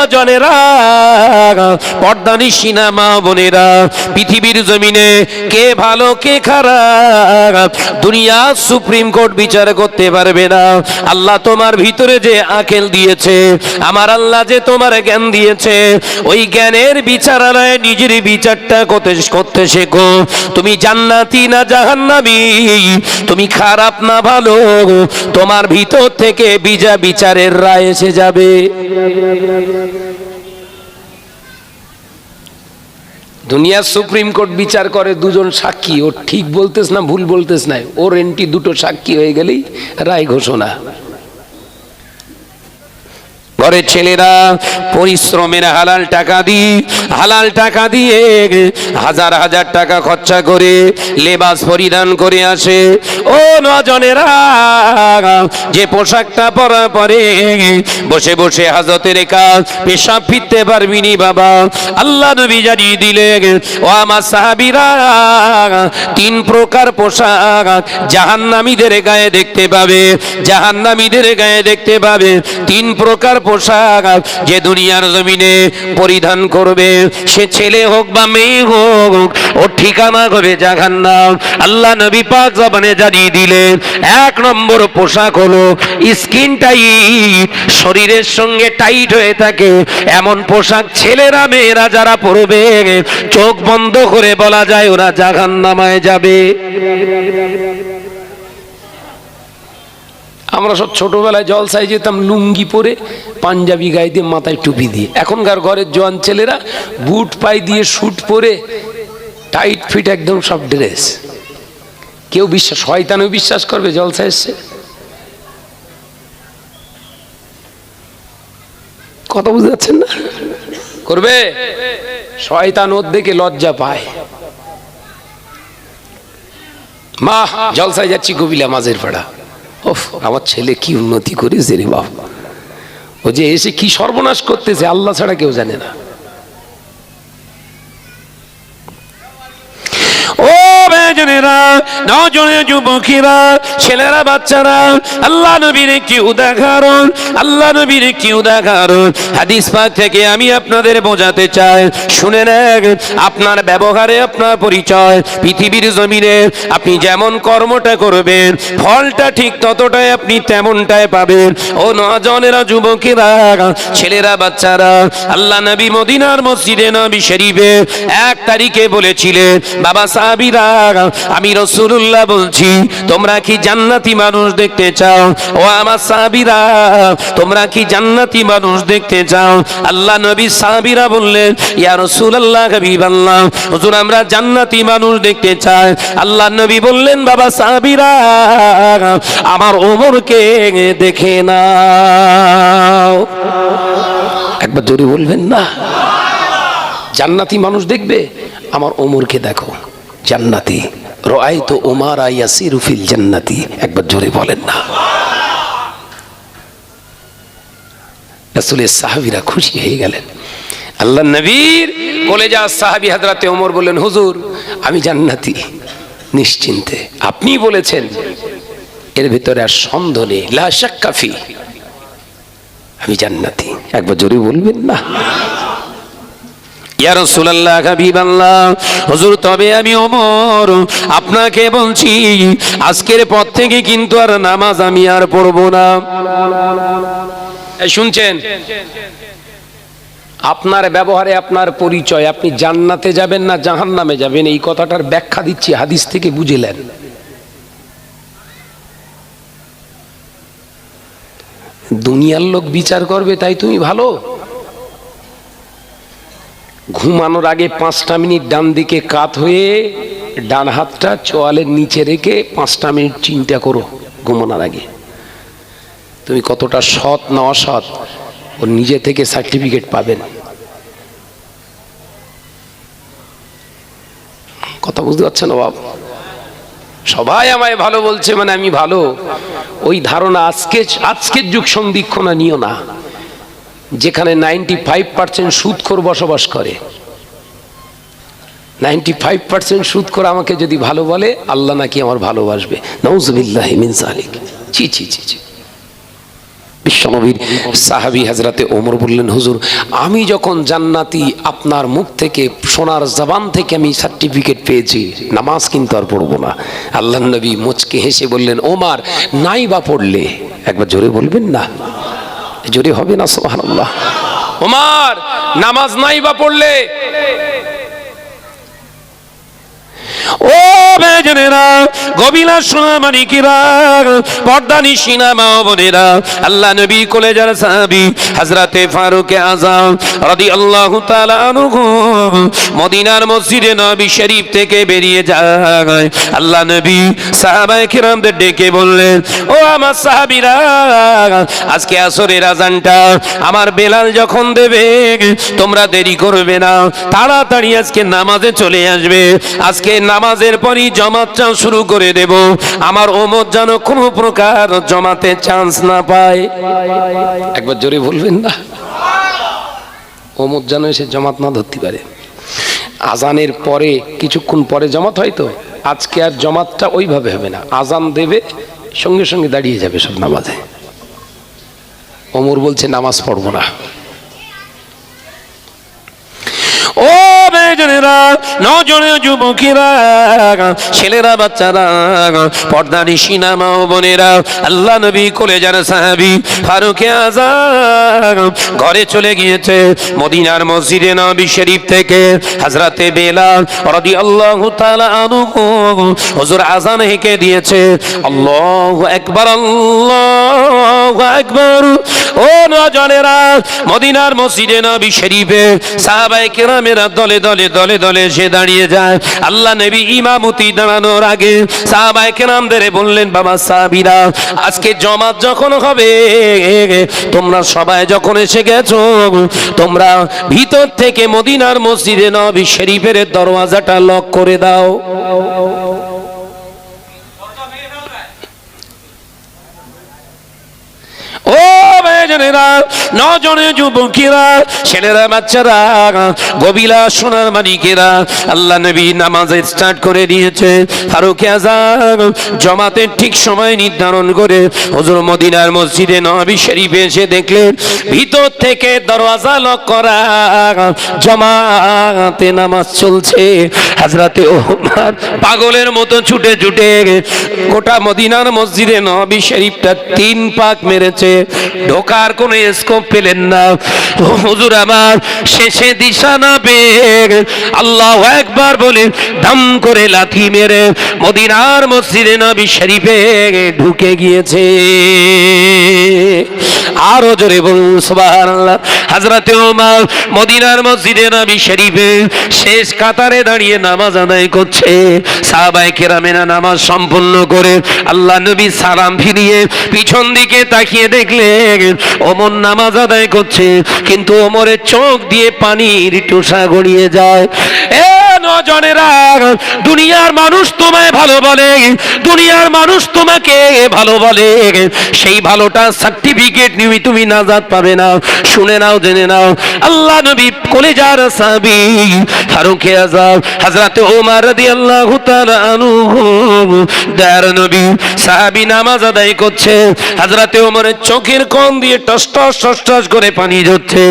নজনেরা, পর্দানিশিনা মা বোনেরা, পৃথিবীর জমিনে কে ভালো কে খারাপ দুনিয়া সুপ্রিম কোর্ট বিচার করতে পারবে না। আল্লাহ তোমার ভিতরে যে আকেল দিয়েছে, আমার আল্লাহ যে তোমার জ্ঞান দিয়েছে, ওই জ্ঞানের বিচারালয়ে নিজের বিচারটা করতে শেখো। তুমি জান্নাতি না জাহান্নামী, তুমি খারাপ না ভালো, তোমার ভিতর থেকে বিচারের রায় এসে যাবে। দুনিয়ার সুপ্রিম কোর্ট বিচার করে দুজন সাক্ষী, ও ঠিক বলতেছ না ভুল বলতেছ না, ওর এন্টি দুটো সাক্ষী হয়ে গেলেই রায় ঘোষণা। ঘরের ছেলেরা পরিশ্রমের হালাল টাকা দিয়ে হাজার হাজার টাকা খরচা করে লেবাস পরিধান করে আসে। ও নজনেরা, যে পোশাকটা পরা পরে বসে বসে হাজতের কাজ পেশাব ফিরতে পারবি নি বাবা। আল্লাহ নবী জানিয়ে দিলেন, ও আমার সাহাবীরা, 3 প্রকার পোশাক জাহান্নামীদের গায়ে দেখতে পাবে, জাহান্নামীদের গায়ে দেখতে পাবে 3 প্রকার পোশাক যে দুনিয়ার জমিনে পরিধান করবে, সে ছেলে হোক বা মেয়ে হোক, ওর ঠিকানা হবে জাহান্নাম। আল্লাহ নবী পাক জবানে জানিয়ে দিলেন, 1 নম্বর পোশাক হলো স্কিন টাইট, শরীরের সঙ্গে টাইট হয়ে থাকে এমন পোশাক ছেলেরা মেয়েরা যারা পরবে, চোখ বন্ধ করে বলা যায় ওরা জাহান্নামে যাবে। আমরা সব ছোটবেলায় জলসায় যেতাম লুঙ্গি পরে, পাঞ্জাবি গায়ে দিয়ে, মাথায় টুপি দিয়ে। এখনকার ঘরের জোয়ান ছেলেরা বুট পাই দিয়ে, শুট পরে, টাইট ফিট একদম সব ড্রেস। কেউ শয়তানও বিশ্বাস করবে জলসায় এসছে? কথা বুঝতে পারছেন না? করবে? শয়তান ওর দেখে লজ্জা পায়। মা জলসায় যাচ্ছি কবিলা মাঝের পাড়া, ওফ আমার ছেলে কি উন্নতি করেছে রে বাবা, ও যে এসে কি সর্বনাশ করতেছে আল্লাহ ছাড়া কেউ জানে না। ও বেজনেরা, নজনে যুবকেরা, ছেলেরা, বাচ্চারা, আল্লাহ নবীর একটি উদাহরণ, আল্লাহ নবীর একটি উদাহরণ হাদিস পাক থেকে আমি আপনাদের বোঝাতে চাই। শুনে নেন, আপনার ব্যবহারে আপনার পরিচয়। পৃথিবীর জমিনে আপনি যেমন কর্মটা করবেন, ফলটা ঠিক ততটাই আপনি তেমনটাই পাবেন। ও নজনেরা, যুবকেরা, ছেলেরা, বাচ্চারা, আল্লাহ নবী মদিনার মসজিদে নবী শরীফে 1 তারিখে বলেছিলেন, বাবা সাহাবীরা, আমি রাসূলুল্লাহ বলছি, তোমরা কি জান্নাতি মানুষ দেখতে চাও? ও আমার সাহাবীরা, তোমরা কি জান্নাতি মানুষ দেখতে চাও? আল্লাহ নবী সাহাবীরা বললেন, ইয়া রাসূলুল্লাহ, হাবিবাল্লাহ, হুজুর আমরা জান্নাতি মানুষ দেখতে চাই। আল্লাহ নবী বললেন, বাবা সাহাবীরা, আমার ওমরকে দেখে নাও। একবার জোরে বলবেন না? জান্নাতি মানুষ দেখবে, আমার ওমরকে দেখো জান্নাতি। রাআইতু উমারা ইয়াসিরু ফিল জান্নাতি। একবার জোরে বলেন না? রাসূলের সাহাবীরা খুশি হয়ে গেলেন। আল্লাহ নবীর কলেজা সাহাবী হযরতে ওমর বললেন, হুজুর আমি জান্নাতি নিশ্চিন্তে, আপনি বলেছেন, এর ভিতরে আর সন্দেহ নেই, লা শাক্কা ফি, আমি জান্নাতি। একবার জোরে বলবেন না? ইয়া রাসূলুল্লাহ, হাবিবাল্লাহ, হুজুর তবে আমি ওমর আপনাকে বলছি, আজকের পর থেকে কিন্তু আর নামাজ আমি আর পড়ব না। শুনছেন? আপনার ব্যবহারে আপনার পরিচয়, আপনি জান্নাতে যাবেন না জাহান্নামে যাবেন, এই কথাটার ব্যাখ্যা দিচ্ছি, হাদিস থেকে বুঝলেন। দুনিয়ার লোক বিচার করবে তাই তুমি ভালো? ঘুমানোর আগে 5টা মিনিট ডান দিকে কাত হয়ে ডান হাতটা চোয়ালের নিচে রেখে 5টা মিনিট চিন্তা করো ঘুমানোর আগে, তুমি কতটা সৎ না অসৎ ওর নিজে থেকে সার্টিফিকেট পাবেন। কথা বুঝতে পারছেন না বাবা? সবাই আমায় ভালো বলছে মানে আমি ভালো, ওই ধারণা আজকের যুগ সন্দিক্ষণা নিও না, যেখানে 95% সুদখোর বসবাস করে। 95% সুদখোর আমাকে যদি ভালো বলে, আল্লাহ নাকি আমার ভালোবাসবে, নাউযুবিল্লাহি মিন যালিক। ছি ছি ছি ছি। বিশ্বনবীর সাহাবী হযরতে ওমর বললেন, হুজুর আমি যখন জান্নাতি আপনার মুখ থেকে সোনার জবান থেকে আমি সার্টিফিকেট পেয়েছি, নামাজ কিন্তু আর পড়বো না। আল্লাহর নবী মুচকে হেসে বললেন, ওমর নাই বা পড়লে, একবার জোরে বলবেন না, জোরে হবে না সুবহানাল্লাহ। ওমর নামাজ নাই বা পড়লে, ও বেজনেরা গভীরা সোনা মানিকেরা পর্দানি সিনা মা বোনেরা, আল্লাহ নবী কলেজার সাহাবী হযরতে ফারুক আযম রাদিয়াল্লাহু তাআলা আনহু মদিনার মসজিদে নবী শরীফ থেকে বেরিয়ে যায়। আল্লাহ নবী সাহাবায়ে কিরামদের ডেকে বললেন, ও আমার সাহাবীরা, আজকে আসরের আযানটা আমার বেলাল যখন দেবে তোমরা দেরি করবে না, তাড়াতাড়ি আজকে নামাজে চলে আসবে। আজকে নামাজের পরই জামাতটা শুরু করে দেব, আমার ওমর যেন কোনো প্রকার জামাতে চান্স না পায়। একবার জোরে বলবেন না, ওমর যেন এসে জামাত না ধরতে পারে। আজানের পরে কিছুক্ষণ পরে জামাত হয়, তো আজকে আর জামাতটা ওইভাবে হবে না, আজান দেবে সঙ্গে সঙ্গে দাঁড়িয়ে যাবে সব নামাজে। ওমর বলছে নামাজ পড়বো না। ও বেজনেরা নজনে যুবকেরা ছেলেরা বাচ্চারা পর্দানি সিনামা বোনেরা, আল্লাহ নবী কলেজার সাহাবী ফারুক আযম ঘরে চলে গিয়েছে। মদিনার মসজিদে নবী শরীফ থেকে হযরতে বেলাল রাদিয়াল্লাহু তাআলা আনহু হুজুর আযান হেঁকে দিয়েছে, আল্লাহু আকবার আল্লাহু আকবার। ও নজনেরা মদিনার মসজিদে নবী শরীফে সাহাবায়ে কেরামেরা দলে দলে দলে দলে এসে দাঁড়িয়ে যায়। আল্লাহ নবী ইমামতি দাঁড়ানোর আগে সাহাবায়ে কেরামদের বললেন, বাবা সাহাবীরা, আজকে জামাত যখন হবে তোমরা সবাই যখন এসে গেছো, তোমরা ভিতর থেকে মদিনার মসজিদে নবী শরীফের দরওয়াজাটা লক করে দাও। ও বেজনেরা নজনে যুবকেরা ছেলেরা বাচ্চারা গভীরা সোনার মানিকেরা, আল্লাহ নবী নামাজে স্টার্ট করে দিয়েছে। ফারুক আযম জামাতের ঠিক সময় নির্ধারণ করে হুজুর মদিনার মসজিদে নবী শরীফে এসে দেখলেন ভিতর থেকে দরওয়াজা লক করা, জামাতে নামাজ চলছে। হযরতে ওমর পাগলের মতো ছুটে ছুটে গোটা মদিনার মসজিদে নবী শরীফটা 3 পাক মেরেছে, ঢোকার কোনো স্কোপ পেলেন না। হুজুর আমার শেষে দিশা না পেয়ে আল্লাহু আকবার বলে ধাম করে লাথি মেরে মদিনার মসজিদে নবী শরীফে ঢুকে গিয়েছে। আরো জোরে বলুন সুবহানাল্লাহ। হযরতে ওমর মদিনার মসজিদে নবী শরীফে শেষ কাতারে দাঁড়িয়ে নামাজ আদায় করছে। সাহাবায়ে কেরামেরা নামাজ সম্পূর্ণ করে আল্লাহ নবী সালাম ফিরিয়ে পিছন দিকে তাকিয়ে দেখলেন ওমর নামাজ আদায় করছে, কিন্তু ওমরের চোখ দিয়ে পানির টোসা গড়িয়ে যায়। এ নজনেরা, দুনিয়ার মানুষ তোমায় ভালো বলে, দুনিয়ার মানুষ তোমাকে ভালো বলে, সেই ভালোটা সার্টিফিকেট নিয়ে তুমি নাজাত পাবে না। শুনে নাও, জেনে নাও, আল্লাহ নবী কলেজার সাহাবী ফারুক আযম হযরতে ওমর রাদিয়াল্লাহু তাআলা আনহু দয়ার নবী সাহাবী নামাজ আদায় করছে। হযরতে ওমরের চোখের কোণ দিয়ে টস টস টস টস করে পানি ঝরছে।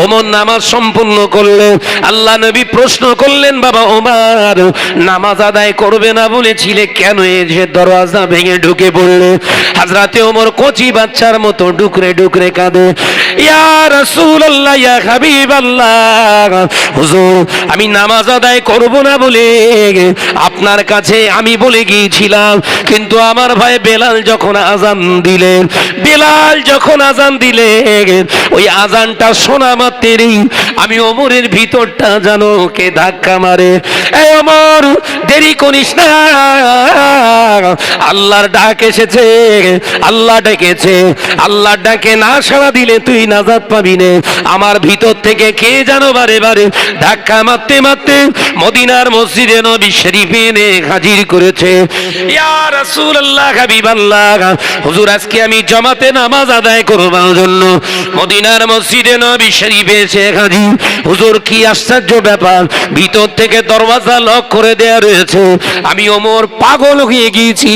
ওমর নামাজ সম্পূর্ণ করলেন। আল্লাহ নবী প্রশ্ন করলেন, বাবা ওমর নামাজ আদায় করবে না বলেছিলে, কেন এসে দরওয়াজা ভেঙে ঢুকে পড়লে? হযরতে ওমর কচি বাচ্চার মতো ডুকরে ডুকরে কাঁদে, ইয়া রাসূলুল্লাহ, ইয়া হাবিবাল্লাহ, হুজুর আমি নামাজ আদায় করব না বলে আপনার কাছে আমি বলে গিয়েছিলাম, কিন্তু আমার ভাই বেলাল যখন আযান দিলেন, বেলাল যখন আযান দিলেন, ওই আযানটা শোনা মাত্রই আমি ওমরের ভিতরটা যেন কে ধাক্কা মারে। এই ওমর দেরি করিস না, আল্লাহর ডাক এসেছে, আল্লাহ ডেকেছে, আল্লাহর ডাকে না সাড়া দিলে তুই নাজাত পাবি না। আমার ভিতর থেকে কে যেন বারে বারে ধাক্কা মারতে মারতে মদিনার মসজিদে নবী শরীফে এনে হাজির করেছে। ইয়া রাসূলুল্লাহ, হাবিবাল্লাহ, হুজুর আজকে আমি জামাতে নামাজ আদায় করবার জন্য মদিনার মসজিদে নবী শরীফে এসে হাজির। হুজুর কি আশ্চর্য ব্যাপার, ভিতর থেকে দরওয়াজা লক করে দেয়া রয়েছে। আমি ওমর পাগল হয়ে গিয়েছি,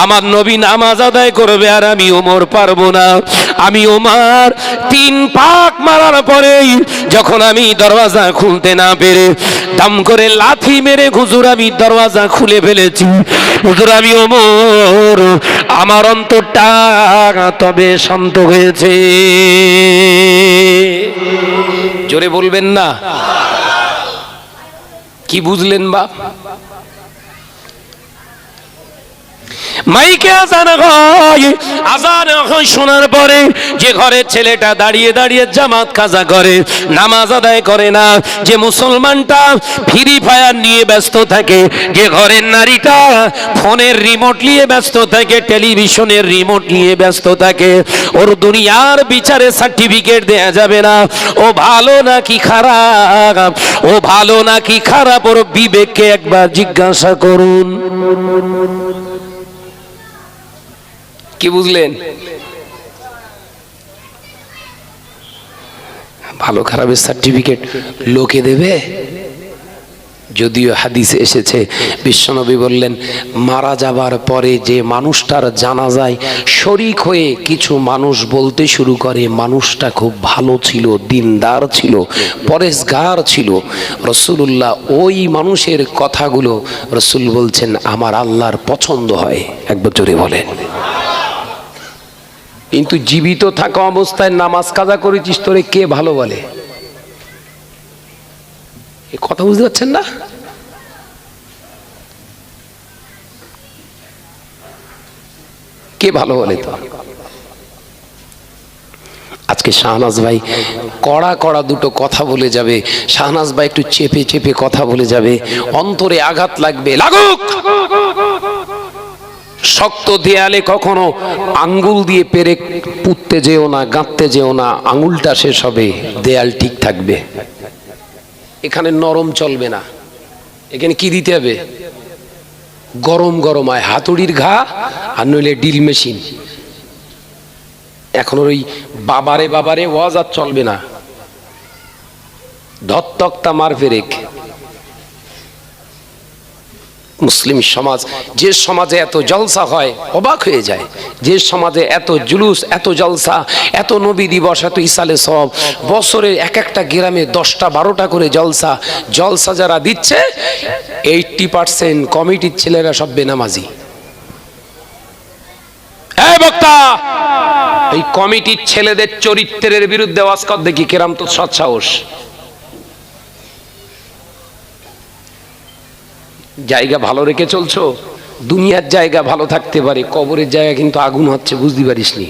আমার নবী নামাজ আদায় করবে আর আমি ওমর পারবো না। না। আমি ওমর 3 পাক মারার পরেই যখন আমি দরওয়াজা খুলতে না পেরে দাম করে লাথি মেরে হুজুর আমি দরওয়াজা খুলে ফেলেছি। হুজুর আমি ওমর, আমার অন্তরটা তবে শান্ত হয়েছে। জোরে বলবেন না? কি বুঝলেন বাপ? মাইকে আজান হয়, আজান হয় শোনার পরে যে ঘরের ছেলেটা দাঁড়িয়ে দাঁড়িয়ে জামাত কাজা করে, নামাজ আদায় করে না, যে মুসলমানটা ফ্রি ফায়ার নিয়ে ব্যস্ত থাকে, যে ঘরের নারীটা ফোনের রিমোট নিয়ে ব্যস্ত থাকে, টেলিভিশনের রিমোট নিয়ে ব্যস্ত থাকে, ওর দুনিয়ার বিচারে সার্টিফিকেট দেয়া যাবে না। ও ভালো নাকি খারাপ, ও ভালো নাকি খারাপ, ওর বিবেককে একবার জিজ্ঞাসা করুন। কি বুঝলেন? ভালো খারাপের সার্টিফিকেট লোকে দেবে? যদিও হাদিসে এসেছে, বিশ্বনবী বললেন মারা যাবার পরে যে মানুষটার জানাজায় শরীক হয়ে কিছু মানুষ বলতে শুরু করে মানুষটা খুব ভালো ছিল, দিনদার ছিল, পরেশগার ছিল, রাসূলুল্লাহ ওই মানুষের কথাগুলো রাসূল বলছেন আমার আল্লাহর পছন্দ হয়। একবার জোরে বলেন। কিন্তু জীবিত থাকা অবস্থায় নামাজ কাজা করেছিস তোরে কে ভালো বলে? এ কথা বুঝতে পারছেন না? কে ভালো বলে? তো আজকে শাহনাজ ভাই কড়া কড়া দুটো কথা বলে যাবে, শাহনাজ ভাই একটু চেপে চেপে কথা বলে যাবে, অন্তরে আঘাত লাগবে, লাগুক। শক্ত দেয়ালে কখনো আঙ্গুল দিয়ে পেরে পুঁততে যেও না, গাঁথতে যেও না, আঙ্গুলটা শেষ হবে, দেয়াল ঠিক থাকবে। এখানে নরম চলবে না, এখানে কি দিতে হবে? গরম গরম হয়, হাতুড়ির ঘা আর নইলে ড্রিল মেশিন। এখন ওই বাবারে বাবারে ওয়াজ আর চলবে না, ধত্তক্তা মার ফেরেক। মুসলিম সমাজ, যে সমাজে এত জলসা হয় অবাক হয়ে যায়, যে সমাজে এত জুলুস, এত জলসা, এত নবী দিবস, এত ইসালে সব, বছরে এক একটা গ্রামে 10টা 12টা করে জলসা। জলসা যারা দিচ্ছে 80% কমিটির ছেলেরা সব বেনামাজি। এই বক্তা, এই কমিটির ছেলেদের চরিত্রের বিরুদ্ধে ওয়াজ কর দেখি, কেরাম তো সৎসাহস। জায়গা ভালো রেখে চলছো? দুনিয়ার জায়গা ভালো থাকতে পারে, কবরের জায়গা কিন্তু আগুন হচ্ছে, বুঝতে পারিসনি?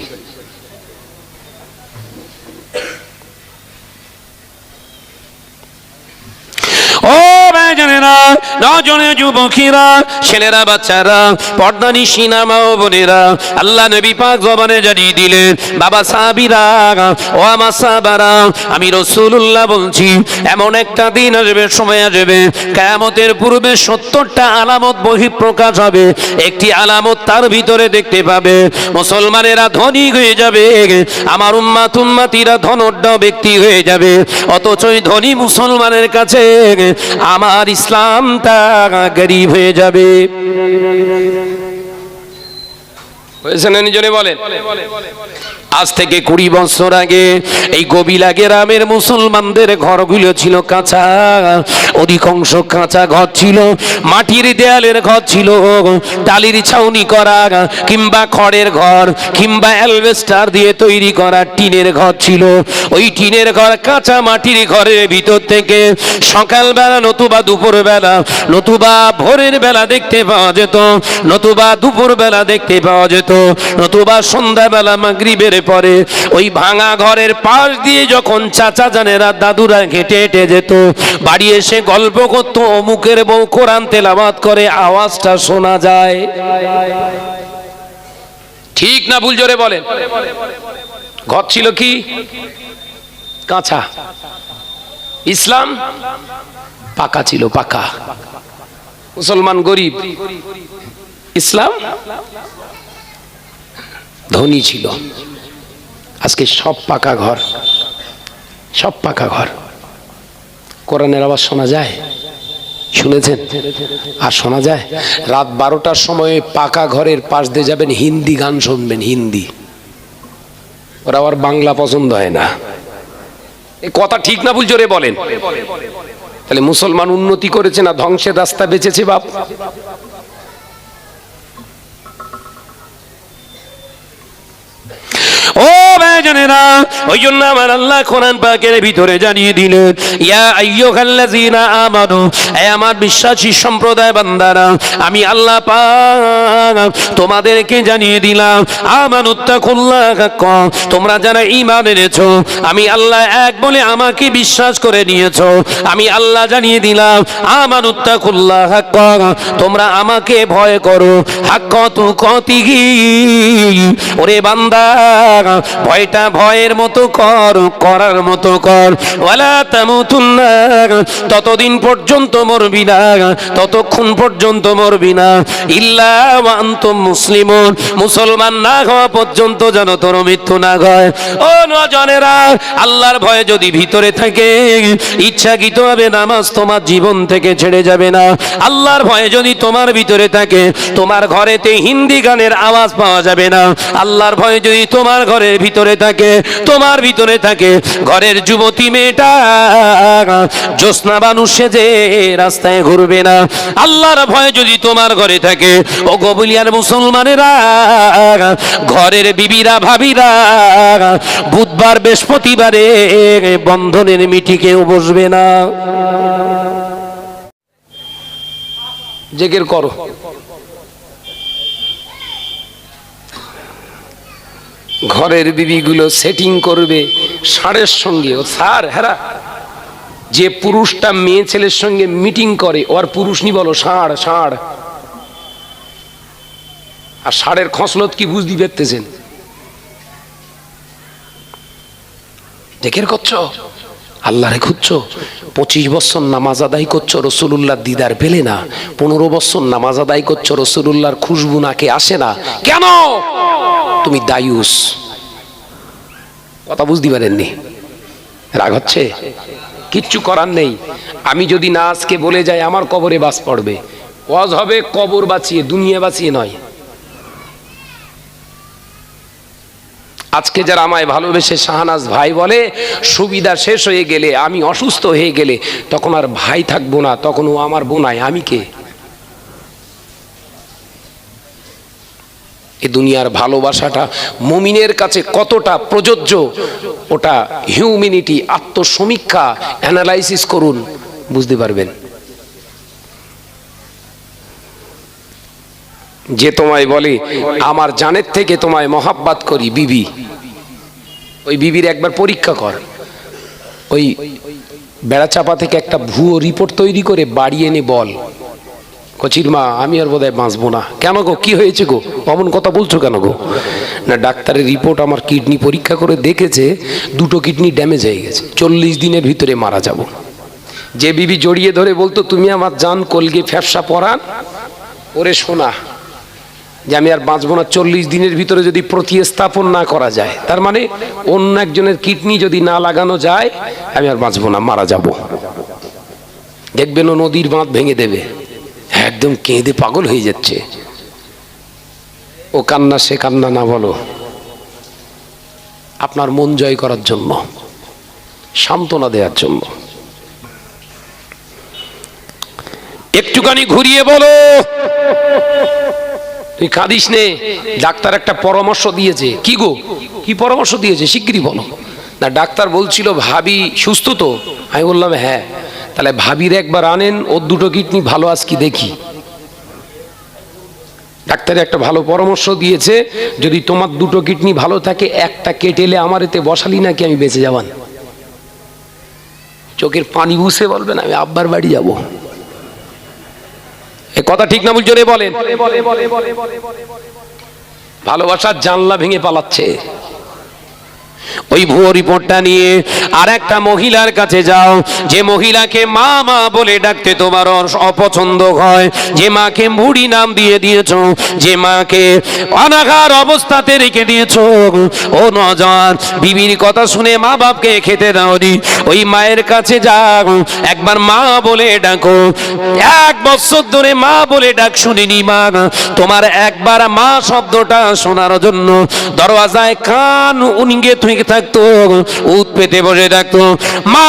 ও ভাইজানেরা, নজনে যুবকেরা, ছেলেরা, বাচ্চারা, পর্দানিশী মা ও বোনেরা, আল্লাহ নবী পাক জবানে জানিয়ে দিলেন, বাবা সাহাবীরা, ও আমার সাহাবারা, আমি রাসূলুল্লাহ বলছি এমন একটা দিন আসবে, সময় আসবে, কিয়ামতের পূর্বে 70টা আলামত বহিঃপ্রকাশ হবে। একটি আলামত তার ভিতরে দেখতে পাবে, মুসলমানেরা ধনী হয়ে যাবে, আমার উম্মাতিরা ধনঢ্য ব্যক্তি হয়ে যাবে, অথচ ওই ধনী মুসলমানের কাছে আমার ইসলামটা গরিব হয়ে যাবে। বলেন, আজ থেকে 20 বছর আগে এই গবিলা গ্রামের মুসলমানদের ঘরগুলো ছিল কাঁচা, অধিকাংশ কাঁচা ঘর ছিল, মাটির দেয়ালের ঘর ছিল, টালির ছাউনি করা কিংবা খড়ের ঘর কিংবা অ্যালবেস্টার দিয়ে তৈরি করা টিনের ঘর ছিল। ওই টিনের ঘর, কাঁচা মাটির ঘরের ভিতর থেকে সকালবেলা নতুবা দুপুরবেলা নতুবা ভোরের বেলা দেখতে পাওয়া যেত, নতুবা দুপুরবেলা দেখতে পাওয়া যেত, নতুবা সন্ধ্যাবেলা মাগরিবের পরে ওই ভাঙা ঘরের পাশ দিয়ে যখন চাচা জানেরা, দাদুরা হেঁটে হেঁটে যেত, বাড়ি এসে গল্প করতো, অমুকের বউ কোরআন তেলাওয়াত করে, আওয়াজটা শোনা যায়। ঠিক না ভুল? জোরে বলেন। ঘর ছিল কি? কাঁচা। ইসলাম পাকা ছিল, পাকা। মুসলমান গরিব, ইসলাম ধনী ছিল। আজকে সব পাকা ঘর, সব পাকা ঘর। কোরআনের আওয়াজ শোনা যায়? শুনেছেন? আর শোনা যায়? রাত 12টার সময় পাকা ঘরের পাশ দিয়ে যাবেন, হিন্দি গান শুনবেন, হিন্দি। ওরা আবার বাংলা পছন্দ হয় না। এই কথা ঠিক না ভুল জোরে বলেন। তাহলে মুসলমান উন্নতি করেছে না ধ্বংসের রাস্তা বেঁচেছে বাপ? ও ভাইজানেরা, ওই জন্য আমার আল্লাহ কোরআন পাকের ভিতরে জানিয়ে দিলেন, ইয়া আইয়ুহাল্লাযীনা আমানু, হে আমার বিশ্বাসী সম্প্রদায় বান্দারা, আমি আল্লাহ পাক তোমাদেরকে জানিয়ে দিলাম, আমানুত্তাকুল্লাহ হাক্কা, তোমরা যারা ঈমান এনেছো, আমি আল্লাহ এক বলে আমাকে বিশ্বাস করে নিয়েছো, আমি আল্লাহ জানিয়ে দিলাম, আমানুত্তাকুল্লাহ হাক্কা, তোমরা আমাকে ভয় করো, হাক্কা তুকাতিহি, ওরে বান্দা ভয়টা ভয়ের মতো কর, করার মতো কর, ওয়ালা তামুতুন্না, ততদিন পর্যন্ত মরবি না, ততক্ষণ পর্যন্ত মরবি না, ইল্লা ওয়া আনতুম মুসলিমুন, মুসলমান না হওয়া পর্যন্ত যেন তোর মৃত্যু না হয়। ও নওজনেরা, আল্লাহর ভয় যদি ভিতরে থাকে, ইচ্ছাকৃতভাবে নামাজ তোমার জীবন থেকে ছেড়ে যাবে না। আল্লাহর ভয় যদি তোমার ভিতরে থাকে, তোমার ঘরেতে হিন্দি গানের আওয়াজ পাওয়া যাবে না। আল্লাহর ভয় যদি তোমার ঘরের ভিতরে থাকে, তোমার ভিতরে থাকে, ঘরের যুবতী মেয়েটা জ্যোৎস্না বানু সেজে রাস্তায় ঘুরবে না। আল্লাহর ভয় যদি তোমার ঘরে থাকে, ও গবুলিয়ার মুসলমানেরা, ঘরের বিবিরা ভাবিরা বুধবার বৃহস্পতিবারে বন্ধনের মিটিংয়েও বসবে না। জেগের করো। ঘরের বিবিগুলো সেটিং করবে ষাঁড়ের সঙ্গে। ও স্যার, হ্যাঁ, যে পুরুষটা মেয়ে ছেলের সঙ্গে মিটিং করে ওর পুরুষ নি বলো, ষাঁড়। ষাঁড় আর ষাঁড়ের খসলত কি বুঝতে পারতেছেন? দেখের করছো, আল্লাহরে খুঁজছো, 25 বছর নামাজ আদায় করছো, রসুলুল্লাহ দিদার পেলে না, 15 বছর নামাজ আদায় করছো, রসুলুল্লাহর খুশবু নাকে আসে না কেন? তুমি দায়ুস। কথা বুঝতে পারেননি? রাগ হচ্ছে? কিচ্ছু করার নেই। আমি যদি না আজকে বলে যাই, আমার কবরে বাস পড়বে। ওয়াজ হবে কবর বাঁচিয়ে, দুনিয়া বাঁচিয়ে নয়। আজকে যারা আমায় ভালোবেসে শাহনাজ ভাই বলে, সুবিধা শেষ হয়ে গেলে, আমি অসুস্থ হয়ে গেলে, তখন আর ভাই থাকবো না, তখন ও আমার বোনাই, আমি কে? এ দুনিয়ার ভালোবাসাটা মুমিনের কাছে কতটা প্রযোজ্য, ওটা হিউম্যানিটি আত্মসমীক্ষা অ্যানালাইসিস করুন, বুঝতে পারবেন। যে তোমায় বলে আমার জানের থেকে তোমায় মহাব্বাত করি, বিবি, ওই বিবির একবার পরীক্ষা কর। ওই বেড়াচাপা থেকে একটা ভুয়ো রিপোর্ট তৈরি করে বাড়ি এনে বল, কচির মা আমি আর বোধহয় বাঁচবো না। কেন গো, কি হয়েছে গো, অমন কথা বলছো কেন গো? না, ডাক্তারের রিপোর্ট আমার কিডনি পরীক্ষা করে দেখেছে 2টো কিডনি ড্যামেজ হয়ে গেছে, 40 দিনের ভিতরে মারা যাব। যে বিবি জড়িয়ে ধরে বলতো তুমি আমার জান, কলগে ফ্যাপসা পরান, ওরে শোনা, যে আমি আর বাঁচবো না 40 দিনের ভিতরে যদি প্রতিস্থাপন না করা যায়, তার মানে অন্য একজনের কিডনি যদি না লাগানো যায়, আমি আর বাঁচবো না, মারা যাব। দেখবেন ও নদীর বাঁধ ভেঙে দেবে, একদম কেঁদে পাগল হয়ে যাচ্ছে। ও কান্না, সে কান্না না বলো, আপনার মন জয় করার জন্য, সান্ত্বনা দেওয়ার জন্য। একটুখানি ঘুরিয়ে বলো, তুই কাঁদিস নে, ডাক্তার একটা পরামর্শ দিয়েছে। কি গো, কি পরামর্শ দিয়েছে শিগগিরই বলো। না, ডাক্তার বলছিল ভাবি সুস্থ তো। আমি বললাম হ্যাঁ। তাহলে ভাবির একবার আনেন, ওর 2টো কিডনি ভালো আজ কি দেখি। ডাক্তার একটা ভালো পরামর্শ দিয়েছে, যদি তোমার 2টো কিডনি ভালো থাকে, একটা কেটেলে আমার এতে বসালি নাকি আমি বেঁচে যাবান। চোখের পানি বুঝে বলবেন আমি আব্বার বাড়ি যাব। এ কথা ঠিক না ভুল জোরে বলেন। ভালোবাসার জানলা ভেঙে পালাচ্ছে। ওই ভুয়ো রিপোর্টটা নিয়ে আর একটা মহিলার কাছে যাও, যে মহিলাকে মা মা বলে ডাকতে তোমার অপছন্দ হয়, যে মাকে বুড়ি নাম দিয়ে দিয়েছো, যে মাকে অনাহার অবস্থাতে রেখে দিয়েছো। ও নওজোয়ান, বিবির কথা শুনে মা বাপকে খেতে দাওনি, ওই মায়ের কাছে যাও, একবার মা বলে ডাকো। 1 বছর ধরে মা বলে ডাক শুনিনি মা, তোমার একবার মা শব্দটা শোনার জন্য দরওয়াজায় কান উনিগে থেকে থাকতো, উত পেতে বসে থাকতো। মা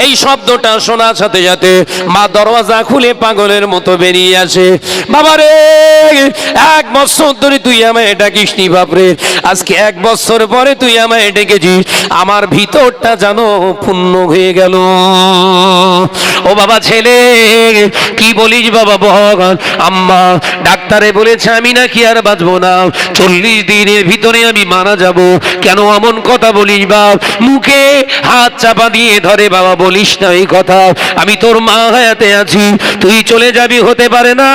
এই শব্দটা শোনার সাথে সাথে মা দরওয়াজা খুলে পাগলের মতো বেরিয়ে আসে। বাবারে 1 বছর ধরে তুই আমায় ডাকিসনি বাপরে, আজকে 1 বছর পরে তুই আমায় ডেকেছিস, আমার ভিতরটা জানো পূর্ণ হয়ে গেল। ও বাবা ছেলে কি বলিস বাবা বল। আম্মা ডাক্তারে বলেছে আমি নাকি আর বাঁচবো না, 40 দিনের ভিতরে আমি মারা যাব। কেন এমন কথা বলিস বাপ? মুখে হাত চাপা দিয়ে ধরে, বাবা বলিস না এই কথা, আমি তোর মা হায়াতে আছি, তুই চলে যাবি হতে পারে না।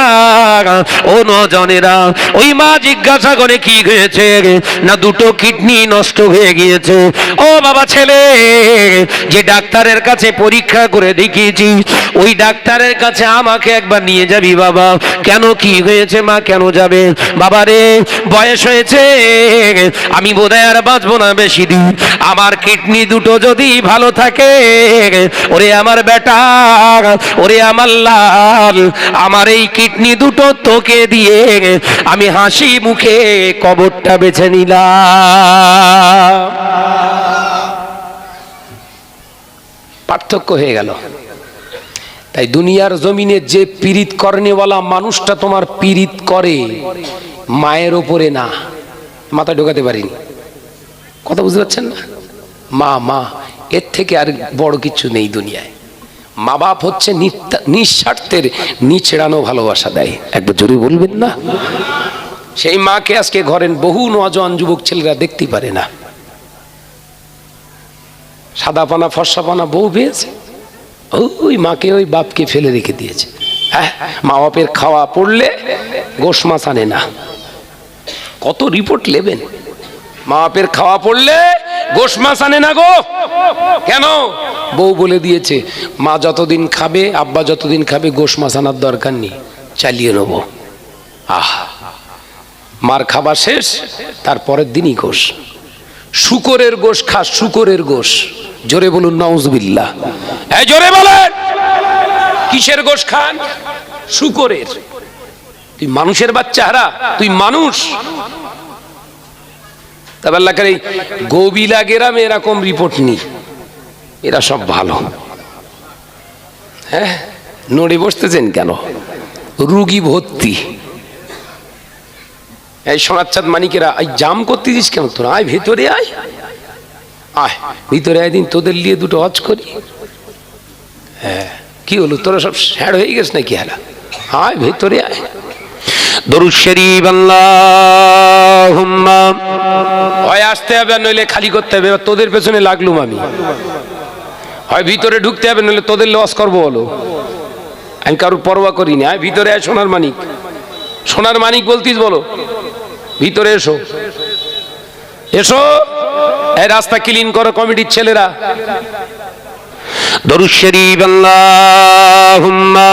ও নওজোয়ানেরা, ওই মা জিজ্ঞাসা করে কি হয়েছে, না 2টো কিডনি নষ্ট হয়ে গিয়েছে। ও বাবা ছেলে, যে ডাক্তারের কাছে পরীক্ষা করে দেখিয়েছি, ওই ডাক্তারের কাছে আমাকে একবার নিয়ে যাবি বাবা। কেন কি হয়েছে মা, কেন যাবে? বাবা রে বয়স হয়েছে, আমি বোধহয় আর বাঁচবো না বেশি দিন, আমার কিডনি 2টো যদি ভালো থাকে, ওরে আমার বেটা, ওরে আমার লাল, আমার এই কিডনি 2টো তোকে দিয়ে আমি হাসি মুখে কবরটা বেছে নিলাম। পার্থক্য হয়ে গেল। তাই দুনিয়ার জমিনে যে পীড়িত করনেওয়ালা মানুষটা তোমার পীড়িত করে, মায়ের ওপরে না। মাথা ঢোকাতে পারিনি, কথা বুঝতে পারছেন না? মা মা, এর থেকে আর বড় কিছু নেই দুনিয়ায়। মা বাপ হচ্ছে নিঃস্বার্থের নিচড়ানো ভালোবাসা দেয়। একবার জোরে বলবেন না? সেই মাকে আজকে ঘরের বহু নওজোয়ান যুবক ছেলেরা দেখতে পারে না। সাদা পানা ফর্সা পানা বউ পেয়েছে, ওই মাকে ওই বাপকে ফেলে রেখে দিয়েছে। হ্যাঁ, মা বাপের খাওয়া পড়লে গোশ মাছ আনে না। কত রিপোর্ট নেবেন? মা বাপের খাওয়া পড়লে গোশ মাছ আনে না গো। কেন? বউ বলে দিয়েছে মা যতদিন খাবে, আব্বা যতদিন খাবে, গোশ মাছ আনার দরকার নেই, চালিয়ে নেব। আহ, মার খাবার শেষ, তারপরের দিনই গোশ। শুকরের গোশ খা, শুকরের গোশ। জোরে বলুন নাউজুবিল্লাহ। এই জোরে বলেন, কিসের গোশ খান? শুকরের। তুই মানুষের বাচ্চা হারা, তুই মানুষ। তারপর লাগার এই গোবিলা গেরামে এরকম রিপোর্ট নেই, এরা সব ভালো। হ্যাঁ, নড়ে বসতেছেন কেন? রুগী ভর্তি। এই সোনাচ্ছাদ মানিকেরা, এই জাম করতে দিস কেন তোরা? আয় ভেতরে আয়, আয় ভিতরে আয়, দিন তোদের নিয়ে 2টো হজ করি। হ্যাঁ, কি হলো, তোরা সব স্যাড হয়ে গেছ নাকি? হারা, আয় ভেতরে আয়। দরুদ শরীফ আল্লাহুম্মা। হয় আসতে হবে, নইলে খালি করতে হবে। তোদের পেছনে লাগলুম আমি। হয় ভিতরে ঢুকতে হবে, নইলে তোদের লস করবো। বলো, আমি কারোর পরোয়া করি না। আয় ভিতরে আয় সোনার মানিক। সোনার মানিক বলতিস, বলো ভিতরে এসো, এসো। এই রাস্তা ক্লিন করো কমিটির ছেলেরা। দরুদ শরীফ আল্লাহুম্মা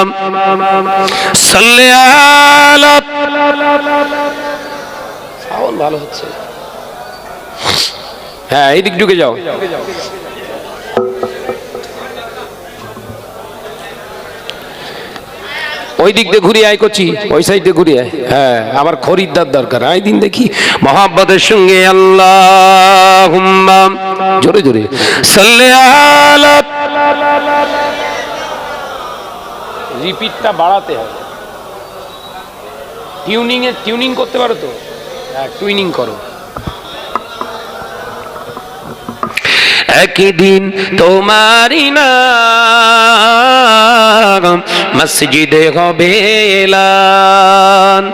সাল্লি আলা। সাউন্ড ভালো হচ্ছে। হ্যাঁ, এইদিক ঢুকে যাও। ওই দিক দিয়ে ঘুরে আয় করছি, ওই সাইডে ঘুরে আয়। হ্যাঁ, আমার খরিদ্দার দরকার। আয় দিন দেখি মহব্বতের সঙ্গে আল্লাহুম্মা, জোরে জোরে সাল্লি আলা। রিপিটটা বাড়াতে হবে। টিউনিং করতে পারো তো? হ্যাঁ, টুইনিং করো। একদিন তোমারি নাম মসজিদে হবে এলান।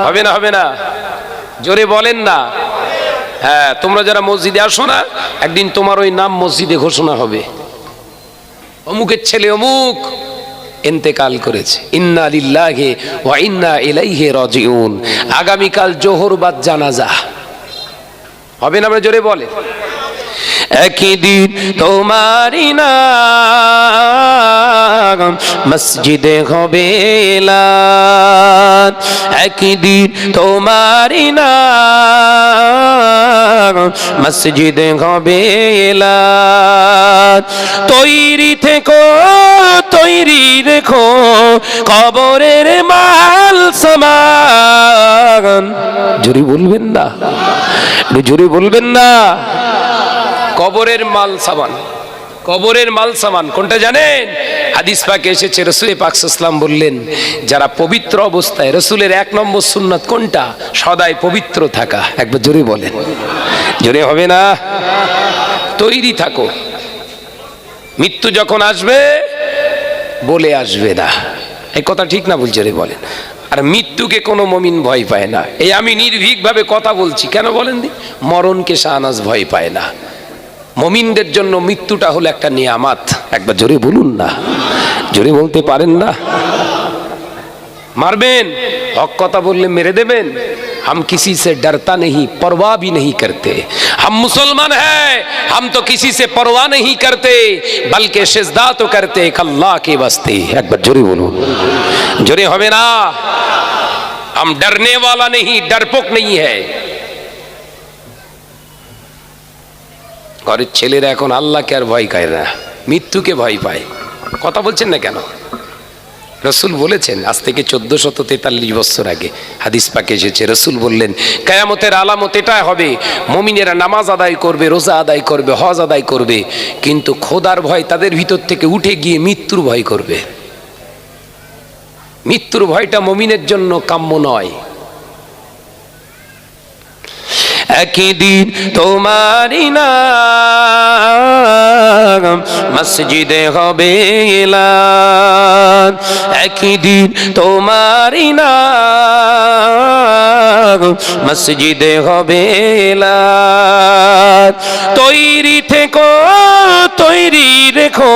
হবে না? হবে না? জোরে বলেন না। হ্যাঁ, তোমরা যারা মসজিদে আসো না, একদিন তোমার ওই নাম মসজিদে ঘোষণা হবে, অমুকের ছেলে অমুক ইন্তেকাল করেছে, ইন্না লিল্লাহি ওয়া ইন্না ইলাইহি রাজিউন। আগামীকাল জোহর বাদ জানাজা হবে না? আমরা জোরে বলে একদিন তোমারই নাম মসজিদে হবে এলান, একদিন তোমারই নাম মসজিদে হবে এলান। তৈরি থেকো, তৈরি রেখো কবরের মাল সামান। জোরে বলবেন না, জোরে বলবেন না। কবরের মাল সামান, কবরের মাল সামান কোনটা জানেন? হাদিস পাকে এসেছে, রাসূল পাক সাল্লাল্লাহু আলাইহি ওয়াসাল্লাম বললেন, যারা পবিত্র অবস্থায়, রাসূলের 1 নম্বর সুন্নাত কোনটা? সদাই পবিত্র থাকা। একবার জোরে বলেন, জোরে হবে না? তৈরি থাকো, মৃত্যু যখন আসবে বলে আসবে না। এই কথা ঠিক না বলছে রে? বলেন। আর মৃত্যুকে কোনো মুমিন ভয় পায় না। এই আমি নির্ভীকভাবে কথা বলছি, কেন বলেন দি? মরণকে শাহনাজ ভয় পায় না। মুমিনদের জন্য মৃত্যুটা হলো একটা নিয়ামত। একবার জোরে বলুন না, জোরে বলতে পারেন না? মারবেন, হক কথা বললে মেরে দেবেন। हम किसी से डरता नहीं, परवाह भी नहीं करते। हम मुसलमान हैं, हम तो किसी से परवाह नहीं करते, बल्कि सिजदा तो करते एक अल्लाह के वास्ते। एक बार जोरे बोलो, जोरे होवे ना। हम डरने वाला नहीं, डरपोक नहीं है। ঘরের ছেলেরা এখন আল্লাহকে আর ভয় পায় না, মৃত্যুকে ভয় পায়। কথা বলছেন না কেন? রসুল বলেছেন, আজ থেকে 1443 বছর আগে হাদিস পাকে এসেছে, রসুল বললেন, কিয়ামতের আলামত এটা হবে, মুমিনেরা নামাজ আদায় করবে, রোজা আদায় করবে, হজ আদায় করবে, কিন্তু খোদার ভয় তাদের ভিতর থেকে উঠে গিয়ে মৃত্যুর ভয় করবে। মৃত্যুর ভয়টা মুমিনের জন্য কাম্য নয়। একদিন তোমারই নাম মসজিদে হবে এলান, একদিন তোমারই নাম মসজিদে হবে এলান। তৈরি থেকো, তৈরি রেখো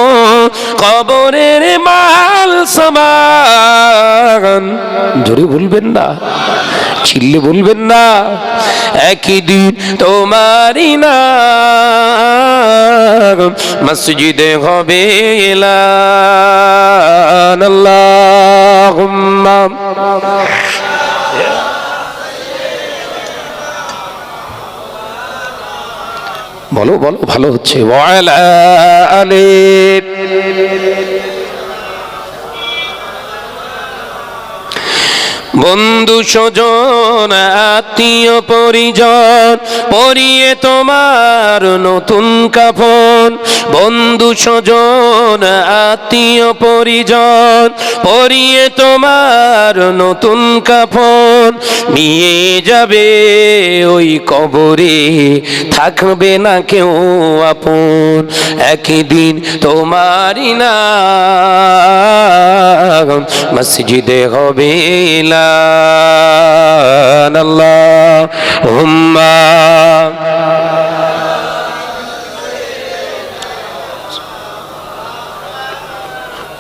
কবরের মাল সামান। জোরে বলবেন না, চিল্লে বলবেন না। একদিন তোমারই নাম মসজিদে হবে এলান। আল্লাহুম্মা বলো বলো, ভালো হচ্ছে। ওয়া আলা আলিহি। বন্ধু স্বজন আত্মীয় পরিজন পরিয়ে তোমার নতুন কাফন, বন্ধু স্বজন আত্মীয় পরিজন পরিয়ে তোমার নতুন কাফন, নিয়ে যাবে ওই কবরে, থাকবে না কেউ আপন। একদিন তোমারই নাম মসজিদে হবে এলান। আল্লাহুম্মা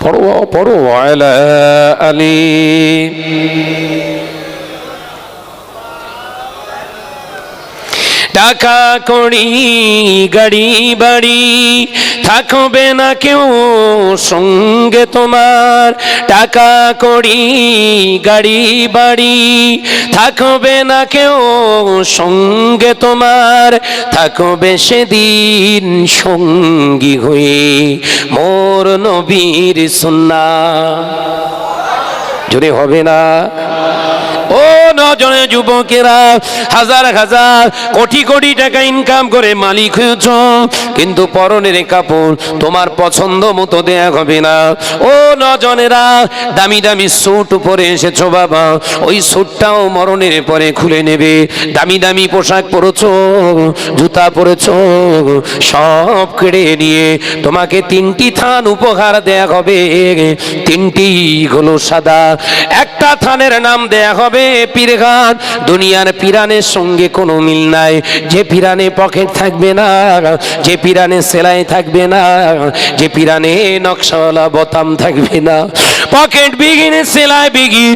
পড়ো পড়ো আলা আলিহি। টাকা কড়ি গাড়ি বাড়ি থাকবে না কেউ সঙ্গে তোমার, টাকা কড়ি গাড়ি বাড়ি থাকবে না কেউ সঙ্গে তোমার, থাকবে সেদিন সঙ্গী হয়ে মোর নবীর সুন্নাহ। জোরে হবে না? ও নজনে যুবকেরা, হাজার হাজার কোটি কোটি টাকা ইনকাম করে মালিক হয়েছ, কিন্তু পরনের কাপড় তোমার পছন্দ মতো দেয়া হবে না। ও নজনেরা, দামি দামি স্যুট পরে এসেছো বাবা, ওই স্যুটটাও মরণের পরে খুলে নেবে। দামি দামি পোশাক পরেছ, জুতা পরেছ, সব কেড়ে নিয়ে তোমাকে 3টি থান উপহার দেয়া হবে। 3টি হলো সাদা, একটা একটা থানের নাম দেয়া হবে পীরঘাট। দুনিয়ার পিরানের সঙ্গে কোনো মিল নাই। যে পিরানে পকেট থাকবে না, যে পিরানে সেলাই থাকবে না, যে পিরানে নকশাওয়ালা বোতাম থাকবে না, পকেট বিঘিন, সেলাই বিঘিন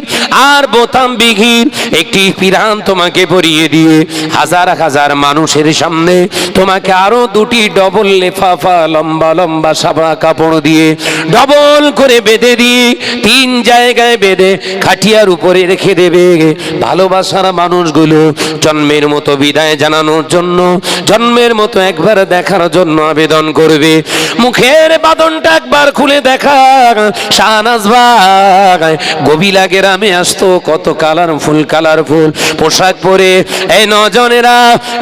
আর বোতাম বিঘিন একটি পিরান তোমাকে পরিয়ে দিয়ে হাজার হাজার মানুষের সামনে তোমাকে আরো দুটি ডবল লেফাফা লম্বা লম্বা সাদা কাপড় দিয়ে ডবল করে বেঁধে দিয়ে 3 জায়গায় বেঁধে খাটিয়ার উপরে রেখে দেবে। ভালোবাসার মানুষগুলো জন্মের মতো বিদায় জানানোর জন্য, জন্মের মতো একবার দেখার জন্য আবেদন করবে। মুখের বাঁধনটা একবার খুলে দেখা। শাহনাজ ভাই গভীরা গ্রামে আসতো, কত কালারফুল কালারফুল পোশাক পরে। এই নজনেরা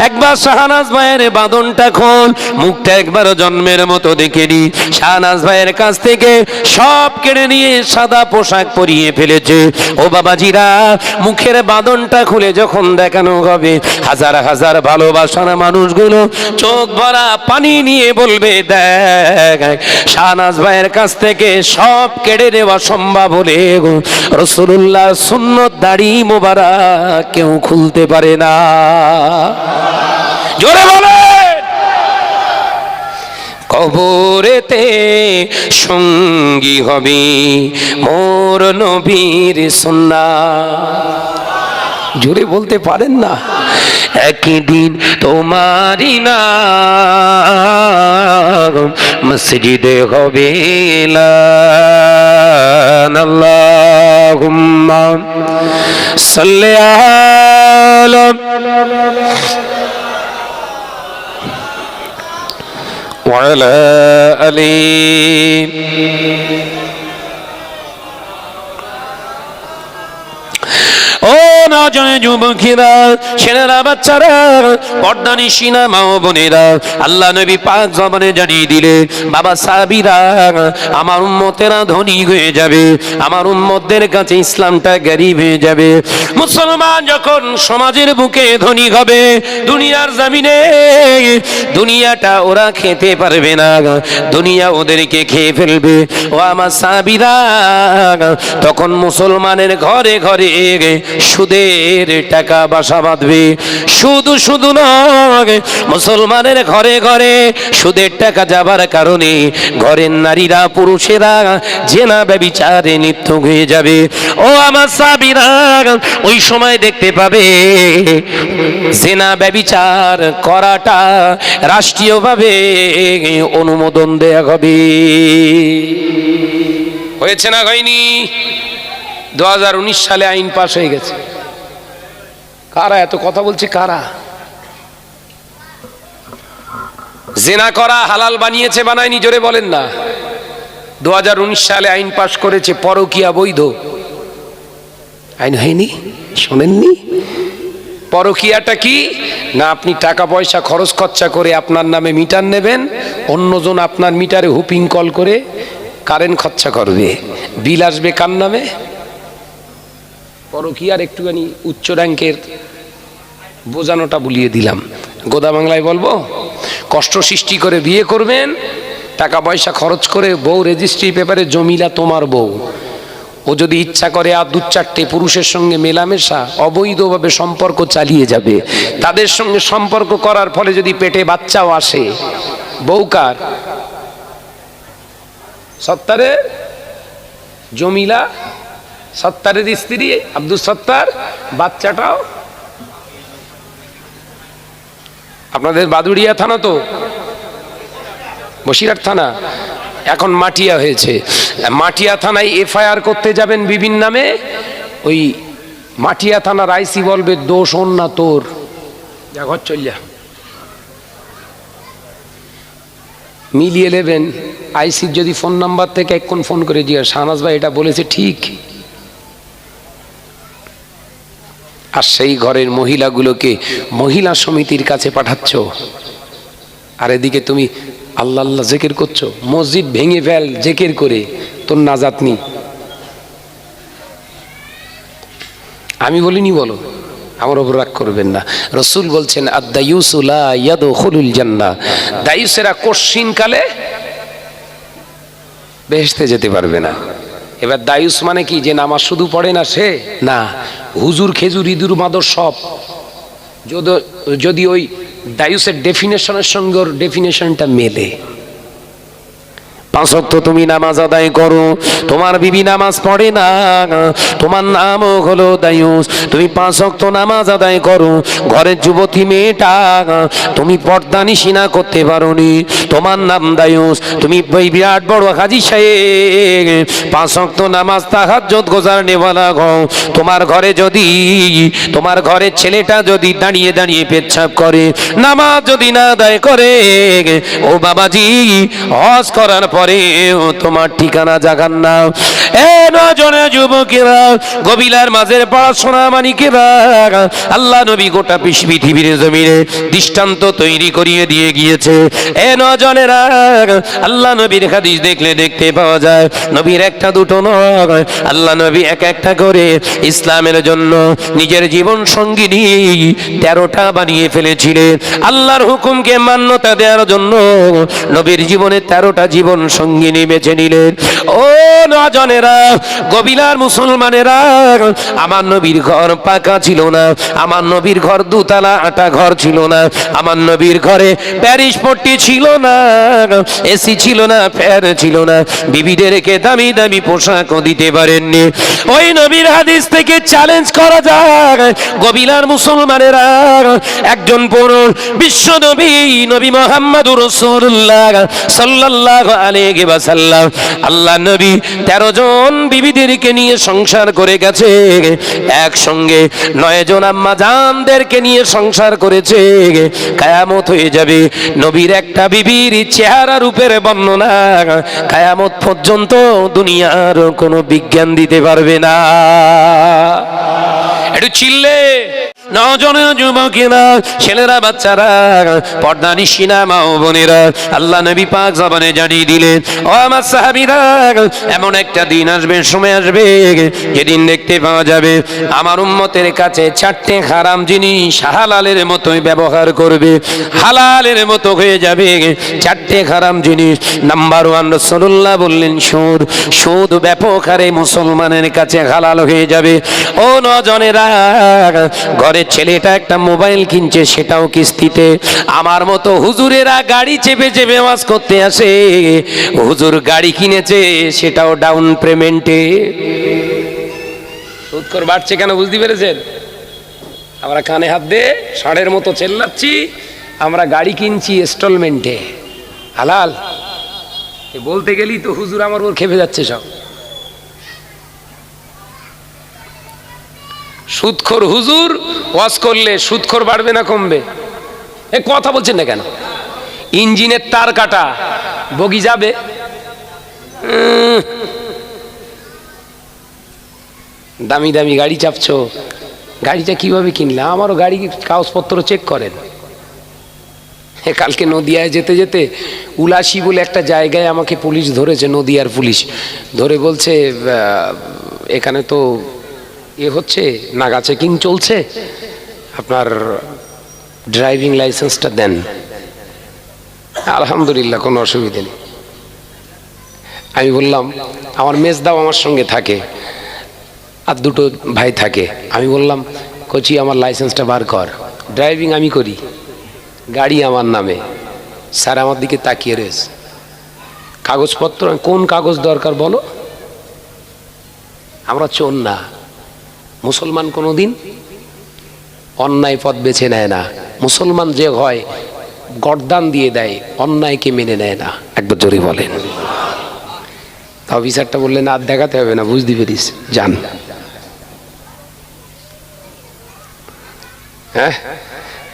একবার শাহনাজ ভাইয়ের বাঁধনটা খোল, মুখটা একবার জন্মের মতো দেখে নি। শাহনাজ ভাইয়ের কাছ থেকে সব কেড়ে নিয়ে সাদা পোশাক পরিয়ে ফেলেছে। ও বাবাজিরা, মুখের বাঁধনটা খুলে যখন দেখানো হবে, হাজার হাজার ভালোবাসার মানুষগুলো চোখ ভরা পানি নিয়ে বলবে, দেখ শাহনাজ ভাইয়ের কাছ থেকে সব কেড়ে নেওয়া সম্ভব হলে রাসূলুল্লাহ সুন্নত দাড়ি মোবারক কেউ খুলতে পারে না। জোরে বলে। কবরেতে সঙ্গী হবে মোর নবীর সুন্নাত। জোরে বলতে পারেন না? একদিন তোমারই নাম মসজিদে হবে আল্লাহুম্মা সাল্লি আলা وعلى آله ও নজনে যুবকেরা, ছেলেরা, বাচ্চারা, পর্দানিশিনা মা ও বোনেরা, আল্লাহ নবী পাক জবানে জানিয়ে দিলে, বাবা সাহাবীরা, আমার উম্মতেরা ধনী হয়ে যাবে, আমার উম্মতদের কাছে ইসলামটা গরীব হয়ে যাবে। মুসলমান যখন সমাজের বুকে ধনী হবে, দুনিয়ার জমিনে দুনিয়াটা ওরা খেতে পারবে না, দুনিয়া ওদেরকে খেয়ে ফেলবে। ও আমার সাহাবীরা, তখন মুসলমানের ঘরে ঘরে সুদের টাকা বাসা বাঁধবে। শুধু নয়, মুসলমানের ঘরে ঘরে সুদের টাকা যাবার কারণে ঘরের নারীরা পুরুষেরা জেনা ব্যভিচারে লিপ্ত হয়ে যাবে। ও আমার সাহাবীরা, ওই সময় দেখতে পাবে জেনা ব্যভিচার করাটা রাষ্ট্রীয়ভাবে অনুমোদন দেয়া হবে। হয়েছে না হয়নি? 2019 সালে আইন পাস হয়ে গেছে। কারা এত কথা বলছে? কারা জেনা করা হালাল বানিয়েছে, বানায়নি? জোরে বলেন না। 2019 সালে আইন পাস করেছে, পরকীয়া বৈধ। আইন হয়নি? শোনেননি? পরকীয়াটা কি না, আপনি টাকা পয়সা খরচ খরচা করে আপনার নামে মিটার নেবেন, অন্যজন আপনার মিটারে হুপিং কল করে কারেন্ট খরচা করবে, বিল আসবে কার নামে? পরকীয়ার একটুখানি উচ্চ র্যাঙ্কের বোঝানোটা বলিয়ে দিলাম। গোদা বাংলায় বলবো, কষ্ট সৃষ্টি করে বিয়ে করবেন, টাকা পয়সা খরচ করে বউ রেজিস্ট্রি পেপারে জমিলা তোমার বউ। ও যদি ইচ্ছা করে আর 2-4টে পুরুষের সঙ্গে মেলামেশা অবৈধভাবে সম্পর্ক চালিয়ে যাবে। তাদের সঙ্গে সম্পর্ক করার ফলে যদি পেটে বাচ্চাও আসে, বউ কার? সত্তারের জমিলা, সত্তারের স্ত্রী আব্দুল সত্তার, বাচ্চাটাও আপনাদের বাদুড়িয়া থানা, তো বসিরহাট থানা, এখন মাটিয়া হয়েছে। মাটিয়া থানায় এফআইআর করতে যাবেন বিভিন্ন নামে, ওই মাটিয়া থানার আইসি বলবে দোষ ওর না তোর, যা ঘর চল যা। মিলিয়ে নেবেন। আইসির যদি ফোন নাম্বার থেকে এক্ষণ ফোন করে জিজ্ঞাসা, শাহনাজ ভাই এটা বলেছে ঠিক? আর সেই ঘরের মহিলাগুলোকে মহিলা সমিতির কাছে পাঠাচ্ছ, আর এদিকে তুমি আল্লাহ আল্লাহ জেকের করছো। মসজিদ ভেঙে ফেল জেকের করে, তোর নাজাত নেই। আমি বলিনি, বলো, আমার ওপর রাগ করবেন না। রসুল বলছেন আদ-দায়ুসু লা ইয়াদখুলুল জান্নাহ, দায়ুসেরা কোশ্চিন কালে বেহেশতে যেতে পারবে না। এবার দায়ুস মানে কি, যে নামাজ শুধু পড়ে না সে না, হুজুর খেজুর ইঁদুর মাদর সব। যদি ওই দায়ুসের ডেফিনেশনের সঙ্গে ওর ডেফিনেশনটা মেলে। 5 ওয়াক্ত তুমি নামাজ আদায় করো, তোমার বিবি নামাজ পড়ে না, তোমার নামও হলো দায়ুস। তুমি 5 ওয়াক্ত নামাজ আদায় করো, ঘরের যুবতী মেয়েটা তুমি পর্দানিশি না করতে পারোনি, তোমার নাম দায়ুস। তুমি বিরাট বড় হাজী সাহেব, 5 ওয়াক্ত নামাজ তাহাজ্জুদ গোজার নেওয়ালা হও, তোমার ঘরে যদি তোমার ঘরের ছেলেটা যদি দাঁড়িয়ে দাঁড়িয়ে পেচ্ছাপ করে, নামাজ যদি না আদায় করে, ও বাবাজি হজ করার পরে তোমার ঠিকানা জাহান্নাম। এ নজনে যুবকেরা, গভীরার মাঝের পড়াশোনা মানিকেরা, আল্লাহ নবী গোটা পৃথিবীর জমিনে দৃষ্টান্ত তৈরি করিয়ে দিয়ে গিয়েছে। এ নজনেরা, আল্লাহ নবীর হাদিস দেখলে দেখতে পাওয়া যায়, নবীর একটা দুটো নয়, আল্লাহ নবী এক একটা করে ইসলামের জন্য নিজের জীবন সঙ্গিনী 13টা বানিয়ে ফেলেছিলেন। আল্লাহর হুকুমকে মান্যতা দেওয়ার জন্য নবীর জীবনে 13টা জীবন সঙ্গিনী বেছে নিলেন। ও নজনেরা, গবিলার মুসলমানেরা, আমার নবীর ঘর পাকা ছিল না, আমার নবীর ঘর দুতলা আটা ঘর ছিল না, আমার নবীর ঘরে প্যারিস পট্টি ছিল না, এসি ছিল না, ফ্যান ছিল না, বিবিদেরকে দামি দামি পোশাকও দিতে পারেননি। ওই নবীর হাদিস থেকে চ্যালেঞ্জ করা যায়, গবিলার মুসলমানেরা, একজন পুরুষ বিশ্ব নবী নবী মুহাম্মদুর রাসূলুল্লাহ সাল্লাল্লাহু আলাইহি ওয়াসাল্লাম, আল্লাহ নবী 13 জন বিবিদেরকে নিয়ে সংসার করে গেছে, একসঙ্গে 9 জন আম্মা জানদেরকে নিয়ে সংসার করেছে। কিয়ামত হয়ে যাবে, নবীর একটা বিবির চেহারা রূপের বর্ণনা কিয়ামত পর্যন্ত দুনিয়ার কোনো বিজ্ঞান দিতে পারবে না। একটু চিল্লে নজনের যুবকেরা, ছেলেরা, বাচ্চারা, পর্দানিশি না মা ও বোনেরা, আল্লাহ নবী পাক জবানে জানিয়ে দিলেন, ও আমার সাহাবীরা, এমন একটা দিন আসবে, সময় আসবে, যেদিন দেখতে পাওয়া যাবে আমার উম্মতের কাছে 4টে হারাম জিনিস হালালের মতোই ব্যবহার করবে, হালালের মতো হয়ে যাবে 4টে হারাম জিনিস। নাম্বার 1 রাসূলুল্লাহ বললেন সুদ। সুদ ব্যাপক হারে মুসলমানের কাছে হালাল হয়ে যাবে। ও নজনেরা, ঘরের ছেলেটা একটা মোবাইল কিনছে, সেটাও কিস্তিতে। আমার মতো হুজুরেরা গাড়ি চেপে চেপে ওয়াজ করতে আসে, হুজুর গাড়ি কিনেছে, সেটাও ডাউন পেমেন্টে। সুদ করে বাড়ছে কেন বুঝতে পেরেছেন? আমরা কানে হাত দিয়ে ষাঁড়ের মতো চেল্লাচ্ছি, আমরা গাড়ি কিনছি ইনস্টলমেন্টে। হালাল বলতে গেলেই তো হুজুর আমার ওর খেপে যাচ্ছে সব। সুদখোর হুজুর ওয়াজ করলে সুদখোর বাড়বে না কমবে? এ কথা বলছেন না কেন? ইঞ্জিনের তার কাটা, বগি যাবে? দামি দামি গাড়ি চাপছো, গাড়িটা কিভাবে কিনলে? আমারও গাড়ি কাগজপত্র চেক করেন। কালকে নদিয়ায় যেতে যেতে উলাসি বলে একটা জায়গায় আমাকে পুলিশ ধরেছে, নদিয়ার পুলিশ ধরে বলছে, এখানে তো হচ্ছে নাগা চেকিং চলছে, আপনার ড্রাইভিং লাইসেন্সটা দেন। আলহামদুলিল্লাহ, কোনো অসুবিধা নেই। আমি বললাম, আমার মেজদাও আমার সঙ্গে থাকে, আর 2টো ভাই থাকে। আমি বললাম, কোচি আমার লাইসেন্সটা বার কর, ড্রাইভিং আমি করি, গাড়ি আমার নামে। স্যার আমার দিকে তাকিয়ে রয়েছে, কাগজপত্র, কোন কাগজ দরকার বলো? আমরা চোর না, মুসলমান কোনোদিন অন্যায় পথ বেছে নেয় না। মুসলমান যে হয় গর্দান দিয়ে দেয়, অন্যায়কে মেনে নেয় না। একবার জোরে বলেন। অফিসারটা বললেন, আর দেখাতে হবে না, বুঝতে পেরিস, যান। হ্যাঁ,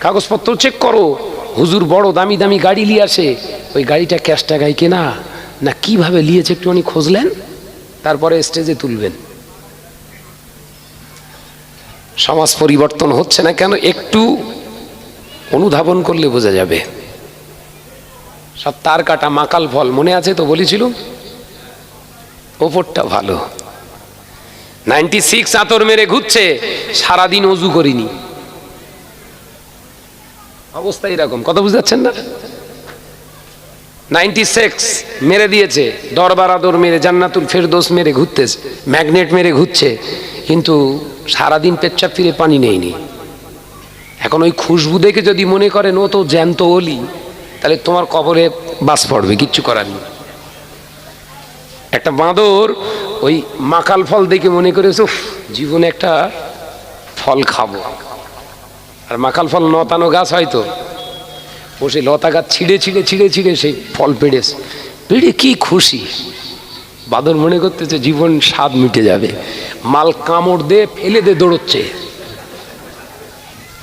কাগজপত্র চেক করো। হুজুর বড় দামি দামি গাড়ি নিয়ে আসে, ওই গাড়িটা ক্যাশ টাকায় কেনা না কিভাবে নিয়েছে একটুখানি খুঁজলেন, তারপরে স্টেজে তুলবেন। সমাজ পরিবর্তন হচ্ছে না কেন? একটু অনুধাবন করলে বোঝা যাবে। সব তার কাটা মাকাল ফল, মনে আছে তো বলেছিল? ওপরটা ভালো, 96 আতর মেরে ঘুরছে, সারাদিন অজু করিনি, অবস্থা এরকম। কথা বুঝতে পারছেন না? 96 মেরে দিয়েছে, দরবার আদর মেরে, জান্নাতুল ফেরদৌস মেরে ঘুরতেছে, ম্যাগনেট মেরে ঘুরছে, কিন্তু সারাদিন পেচ্ছাপ ফিরে পানি নেয়নি। এখন ওই খুশবু দেখে যদি মনে করেন ও তো জ্যান্ত ওলি, তাহলে তোমার কবরে বাস পড়বে, কিচ্ছু করার নেই। একটা বাঁদর ওই মাকাল ফল দেখে মনে করেছে জীবনে একটা ফল খাবো, আর মাকাল ফল লতানো গাছ হয়তো, ও সেই লতা গাছ ছিঁড়ে ছিঁড়ে ছিঁড়ে ছিঁড়ে সেই ফল পেড়েছে, পেড়ে কি খুশি। বাঁদর মনে করতেছে জীবন স্বাদ মিটে যাবে, মাল কামড় দে ফেলে দে দৌড়চ্ছে।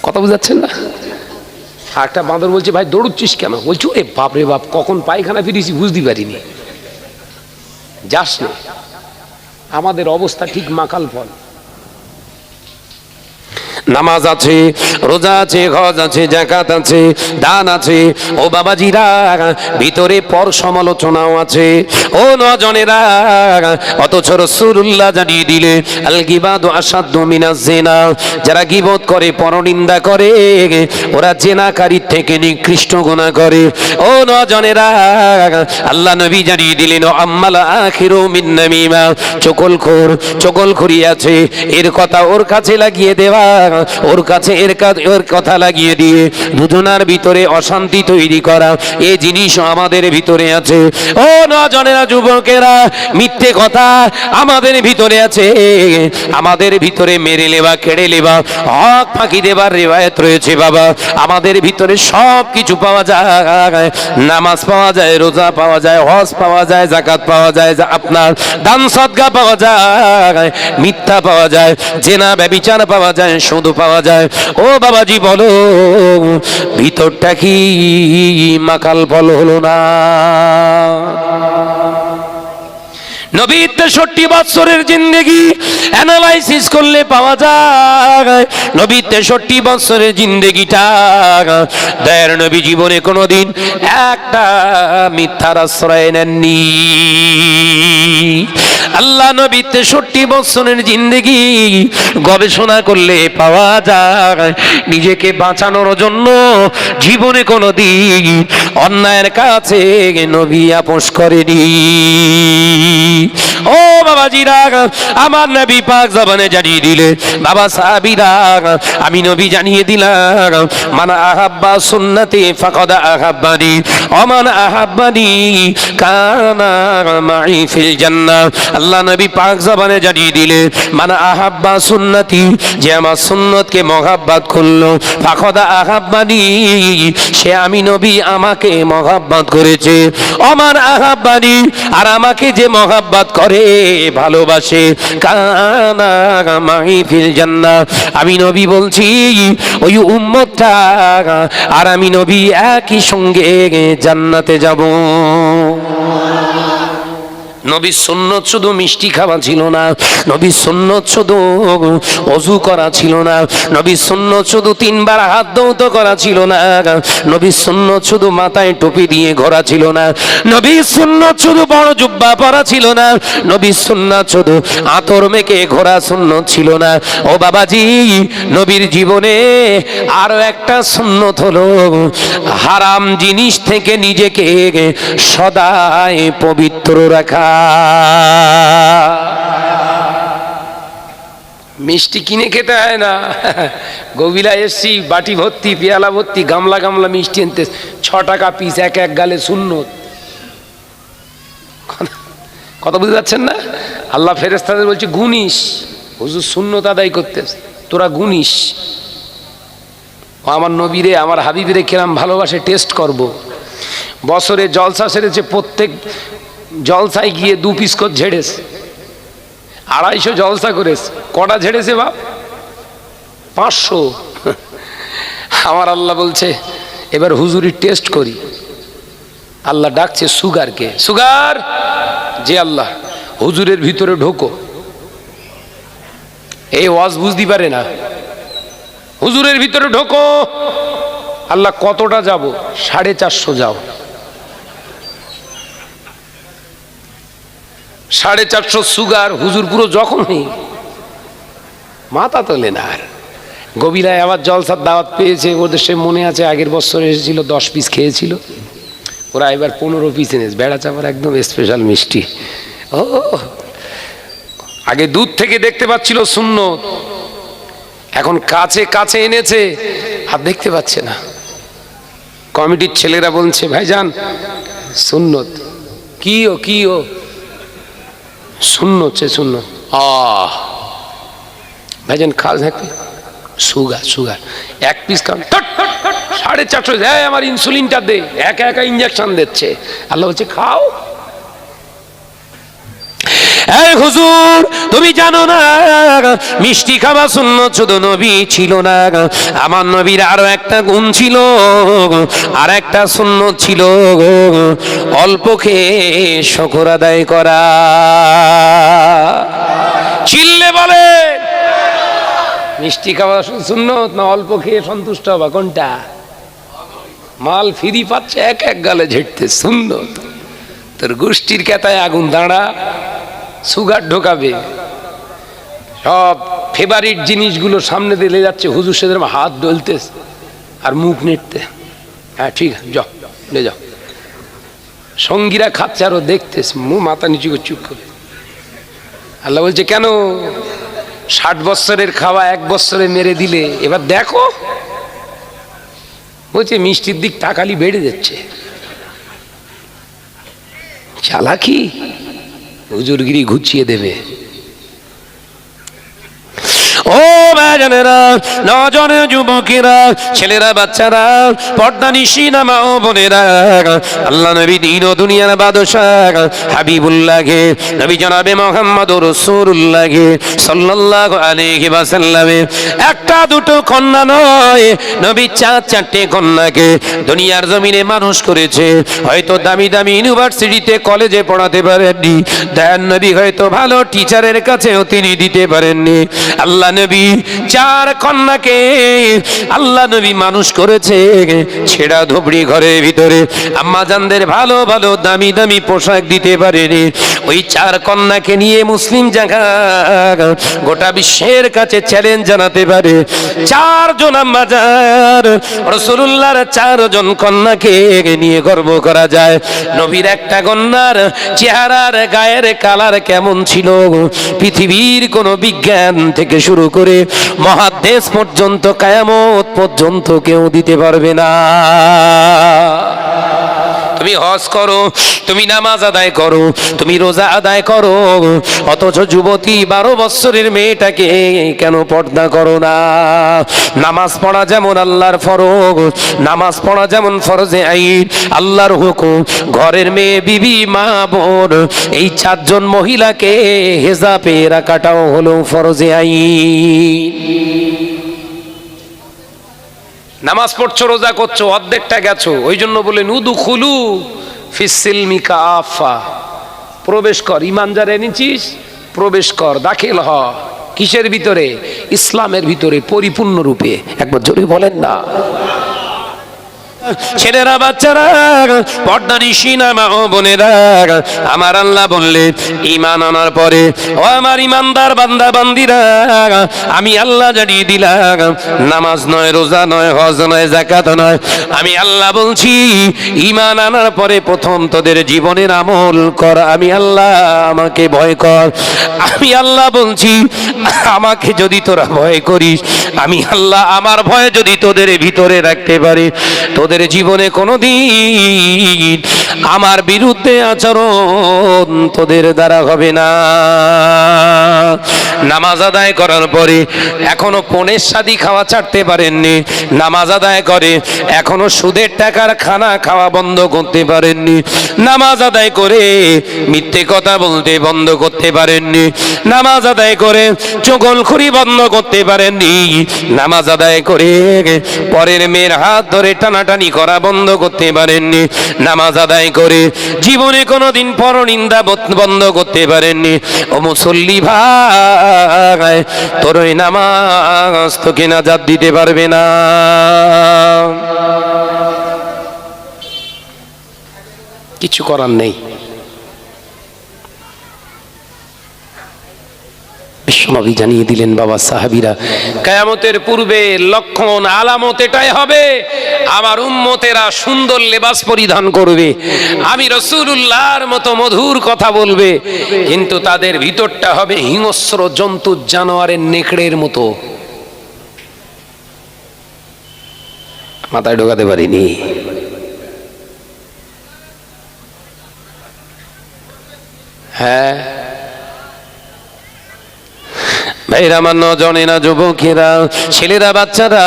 কথা বুঝাচ্ছেন না? আর একটা বাঁদর বলছে ভাই দৌড়চ্ছিস কেন? বলছি ওরে বাপ রে বাপ, কখন পায়খানা ফিরেছি বুঝতে পারিনি। যাস না, আমাদের অবস্থা ঠিক মাকাল ফল। নামাজ আছে, রোজা আছে, হজ আছে, যাকাত আছে, দান আছে, ও বাবাজিরা ভিতরে পর সমালোচনাও আছে। ও নজনেরা, অথচ রাসূলুল্লাহ জানিয়ে দিলে আল গিবাদু আসাদ্দু মিনাজ জিনা, যারা গীবত করে, পরনিন্দা করে, ওরা জিনাকারীর থেকে নিকৃষ্ট গুনাহ করে। ও নজনেরা, আল্লাহ নবী জানিয়ে দিলেন আম্মাল আখিরু মিন নামিমা, চকলখড়ি আছে, এর কথা ওর কাছে লাগিয়ে দেওয়া, ওর কাছে ওর কথা লাগিয়ে দিয়ে দুজনার ভিতরে অশান্তি তৈরি করা, এই জিনিস আমাদের ভিতরে আছে। ও নজনেরা, যুবকেরা, মিথ্যে কথা আমাদের ভিতরে আছে। আমাদের ভিতরে মেরে লেবা, কেড়ে লেবা, হক ফাঁকি দেবার রিওয়ায়াত রয়েছে বাবা। আমাদের ভিতরে সব কিছু পাওয়া যায়, নামাজ পাওয়া যায়, রোজা পাওয়া যায়, হজ পাওয়া যায়, যাকাত পাওয়া যায়, আপনার দান সদকা পাওয়া যায়, মিথ্যা পাওয়া যায়, জেনা ব্যভিচার পাওয়া যায়, সুদ পাওয়া যায়। ও বাবাজি বলো, ভিতরটা কি মাকাল ফল হলো না? নবীর 63 বছরের জিন্দেগি অ্যানালাইসিস করলে পাওয়া যায়, নবীর 63 বছরের জিন্দেগিটা, দয়ার নবী জীবনে কোনোদিন একটা মিথ্যার আশ্রয় নেননি। আল্লাহ নবী 63 বছরের জিন্দেগি গবেষণা করলে পাওয়া যায়, নিজেকে বাঁচানোর জন্য জীবনে কোনোদিন অন্যায়ের কাছে নবী আপোষ করেনি। ও বাবাজিরা, আমার নবী পাক জবানে জানিয়ে দিলে, বাবা সাহাবীরা, আমি নবী জানিয়ে দিলাম, মান আহাব্বা সুন্নতি ফাকাদ আহাব্বানি ওয়া মান আহাব্বানি কানা মাই ফিল জান্নাহ। আল্লাহ নবী পাক জবানে জানিয়ে দিলে, মান আহাব্বা সুন্নতি, যে আমার সুন্নতকে মহব্বত করলো, ফাকাদ আহাব্বানি, সে আমি নবী আমাকে মহব্বত করেছে। ওয়া মান আহাব্বানি, আর আমাকে যে মহব্বত করে, ভালোবাসে, কানা মাই ফিল জান্নাহ, আমি নবী বলছি ওই উম্মতটা আর আমি নবী একই সঙ্গে জান্নাতে যাব। নবীর সুন্নত শুধু মিষ্টি খাওয়া ছিল না, নবীর সুন্নত শুধু ওযু করা ছিল না, নবীর সুন্নত শুধু 3 বার হাত ধৌত করা ছিল না, নবীর সুন্নত শুধু মাথায় টুপি দিয়ে ঘোরা ছিল না, নবীর সুন্নত শুধু বড় জুব্বা পরা ছিল না, নবীর সুন্নত শুধু আতর মেখে ঘোরা সুন্নত ছিল না। ও বাবাজি, নবীর জীবনে আরো একটা সুন্নত হলো হারাম জিনিস থেকে নিজেকে সদাই পবিত্র রাখা। মিষ্টি কিনে খেতে হয় না, গভীরা এসছি, বাটি ভর্তি, পেয়ালা ভর্তি, গামলা গামলা মিষ্টি আনতে, 6 টাকা পিস, এক এক গালে সুন্নত। কথা বুঝতে পারছেন না? আল্লাহ ফেরেশতাদের বলছে গুনিস, হুজুর সুন্নত আদায় করতেছে, তোরা গুনিস। আমার নবীরে, আমার হাবিবিরে কিরাম ভালোবাসে, টেস্ট করব। বছরে জলসা সেরেছে, প্রত্যেক জলসায় গিয়ে 2 পিস করে ঝেড়েছে, 250 জলসা করেছে। কটা ঝেড়েছে বাপ? 500। আমার আল্লাহ বলছে এবার হুজুরি টেস্ট করি। আল্লাহ ডাকছে সুগারকে, সুগার, যে আল্লাহ হুজুরের ভিতরে ঢোকো। এই ওয়াজ বুঝতে পারে না, হুজুরের ভিতরে ঢোকো। আল্লাহ কতটা যাব? 450 যাও। 450 সুগার, হুজুর পুরো জখম হয়ে মাথা তোলে না। আর গভীরায় আবার জলসার দাওয়াত পেয়েছে, ওদের সে মনে আছে আগের বছর এসেছিল, 10 পিস খেয়েছিল। ওরা এবার 15 পিস এনেছে, বেড়া চাপার একদম স্পেশাল মিষ্টি। ও আগে দূর থেকে দেখতে পাচ্ছিল সুন্নত, এখন কাছে কাছে এনেছে আর দেখতে পাচ্ছে না। কমিটির ছেলেরা বলছে ভাইজান সুন্নত। কি ও সুন্নত সে সুন্নত। ভাইজান খাস নাকি? সুগার 1 পিস খান। 450, আমার ইনসুলিনটা দে। একা ইঞ্জেকশন দিচ্ছে। আল্লাহ বলছে খাও। এই হুজুর, তুমি জানো না মিষ্টি খাওয়া সুন্নত শুধু নবী ছিল না, আমার নবীর আরো একটা গুণ ছিল, আর একটা সুন্নত ছিল, অল্প খেয়ে শুকর আদায় করা। চিল্লে বলে মিষ্টি খাওয়া সুন্নত না অল্প খেয়ে সন্তুষ্ট হবা? কোনটা? মাল ফ্রি পাচ্ছে, এক গালে ঝেড়তে সুন্নত। তোর গোষ্ঠীর কেতায় আগুন দাঁড়া, সুগার ঢোকাবে, সব ফেভারিট জিনিসগুলো সামনে দিলে যাচ্ছে, হুজুর সেদের হাত ডলতে আর মুখ নেড়তে। হ্যাঁ ঠিক আছে, যাও লে যাও। সঙ্গীরা খাচ্ছে আরো দেখতেস, মুখ মাথা নিচু করে চুপ করে। আল্লাহ বলছে কেন? 60 বছরের খাওয়া 1 বছরে মেরে দিলে, এবার দেখো। বলছে মিষ্টির দিক তাকালি বেড়ে যাচ্ছে। চালাকি, হুজুরগিরি ঘুচিয়ে দেবে। ও ভাইজানেরা, নজনের যুবকেরা, ছেলেরা, বাচ্চারা, পর্দানিশী মা ও বোনেরা, আল্লাহ নবী দিন ও দুনিয়ার বাদশাহ হাবিবুল্লাহকে, নবী জনাবে মুহাম্মদুর রাসূলুল্লাহকে সাল্লাল্লাহু আলাইহি ওয়াসাল্লামে একটা দুটো কন্যা নয়, নবী 4 কন্যাকে দুনিয়ার জমিনে মানুষ করেছে। হয়তো দামি দামি ইউনিভার্সিটিতে কলেজে পড়াতে পারেননি, দয়ার নবী হয়তো ভালো টিচারের কাছেও তিনি দিতে পারেননি। আল্লাহ নবী 4 কন্যাকে আল্লাহ নবী মানুষ করেছে ছেঁড়া ধুবড়ি ঘরের ভিতরে। আম্মা জানদের ভালো ভালো দামি দামি পোশাক দিতে পারেনি। ওই 4 কন্যাকে নিয়ে মুসলিম জাগাত গোটা বিশ্বের কাছে চ্যালেঞ্জ জানাতে পারে। 4 জন আম্মা জান রাসূলুল্লাহর 4 জন কন্যাকে নিয়ে গর্ব করা যায়। নবীর একটা কন্যার চেহারার গায়ের কালার কেমন ছিল, পৃথিবীর কোন বিজ্ঞান থেকে শুরু করে মহাদেশ পর্যন্ত, কিয়ামত পর্যন্ত কেউ দিতে পারবে না। তুমি হজ করো, তুমি নামাজ আদায় করো, তুমি রোজা আদায় করো, অথচ যুবতী 12 বছরের মেয়েটাকে কেন পর্দা করো না? নামাজ পড়া যেমন আল্লাহর ফরজ, নামাজ পড়া যেমন ফরজে আইন, আল্লাহর হুকুম, ঘরের মেয়ে, বিবি, মা, বোন, এই 4 জন মহিলাকে হেজাবে রাখাটাও হলো ফরজে আইন। নামাজ পড়ছো, রোজা করছো, অর্ধেকটা গেছো। ওই জন্য বলে উদখুলু ফিস সিলমি কাফা, প্রবেশ কর। ঈমান যারা এনেছিস প্রবেশ কর, দাখিল হ। কিসের ভিতরে? ইসলামের ভিতরে পরিপূর্ণ রূপে। একবার জোরে বলেন না। ছেলেরা, বাচ্চারা, পর্দানিশী মা ও বোনেরা, আমার আল্লাহ বললেন ঈমান আনার পরে, ও আমার ঈমানদার বান্দা বান্দিরা, আমি আল্লাহ জানিয়ে দিলাম নামাজ নয়, রোজা নয়, হজ নয়, যাকাত নয়, আমি আল্লাহ বলছি ঈমান আনার পরে প্রথম তোদের জীবনের আমল কর। আমি আল্লাহ, আমাকে ভয় কর। আমি আল্লাহ বলছি আমাকে যদি তোরা ভয় করিস, আমি আল্লাহ আমার ভয় যদি তোদের ভিতরে রাখতে পারি, তোদের জীবনে কোনোদিন আমার বিরুদ্ধে আচরণ তোদের দ্বারা হবে না। নামাজ আদায় করার পরে এখনো পনের শাদি খাওয়া ছাড়তে পারেননি, নামাজ আদায় করে এখনো সুদের টাকার খানা খাওয়া বন্ধ করতে পারেননি, নামাজ আদায় করে মিথ্যে কথা বলতে বন্ধ করতে পারেননি, নামাজ আদায় করে চগলখড়ি বন্ধ করতে পারেননি, নামাজ আদায় করে পরের মেয়ের হাত ধরে টানাটানি করা বন্ধ করতে পারেননি, নামাজ আদায় করে জীবনে কোনোদিন পরনিন্দা বন্ধ করতে পারেননি। ও মুসল্লি ভাই, তোর ওই নামাজ তোকে নাজাত দিতে পারবে না। কিছু করার নেই। বিশ্বনবী জানিয়ে দিলেন, বাবা সাহাবীরা, কিয়ামতের পূর্বে লক্ষণ আলামত এটাই হবে, আমার উম্মতেরা সুন্দর লেবাস পরিধান করবে, আমি রাসূলুল্লাহর মতো মধুর কথা বলবে, কিন্তু তাদের ভিতরটা হবে হিংস্র জন্তু, জানোয়ারের নেকড়ের মতো। মাথায় ঢোকাতে পারিনি। হ্যাঁ ভাইরা আমার, নজনেরা, যুবকেরা, ছেলেরা, বাচ্চারা,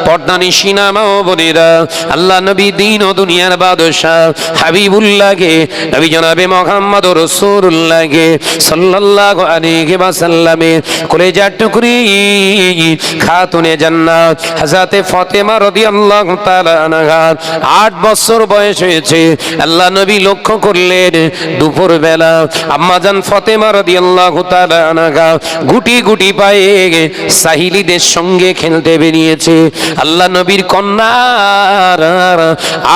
পর্দানিশিনা মা ও বোনেরা, আল্লাহ নবী দিন ও দুনিয়ার বাদশাহ হাবিবুল্লাহকে, নবী জনাবে মুহাম্মদ রাসূলুল্লাহকে সাল্লাল্লাহু আলাইহি ওয়াসাল্লামের কলেজার টুকরি খাতুনে জান্নাত হযরতে ফাতেমা রাদিয়াল্লাহু তাআলা আনহা 8 বছর বয়স হয়েছে। আল্লাহ নবী লক্ষ্য করলেন, দুপুর বেলা আম্মাজান ফাতেমা রাদিয়াল্লাহু তাআলা আনহা গুটি গুটি পায়ে সাহিলীদের সঙ্গে খেলতে বেরিয়েছে। আল্লাহ নবীর কন্যা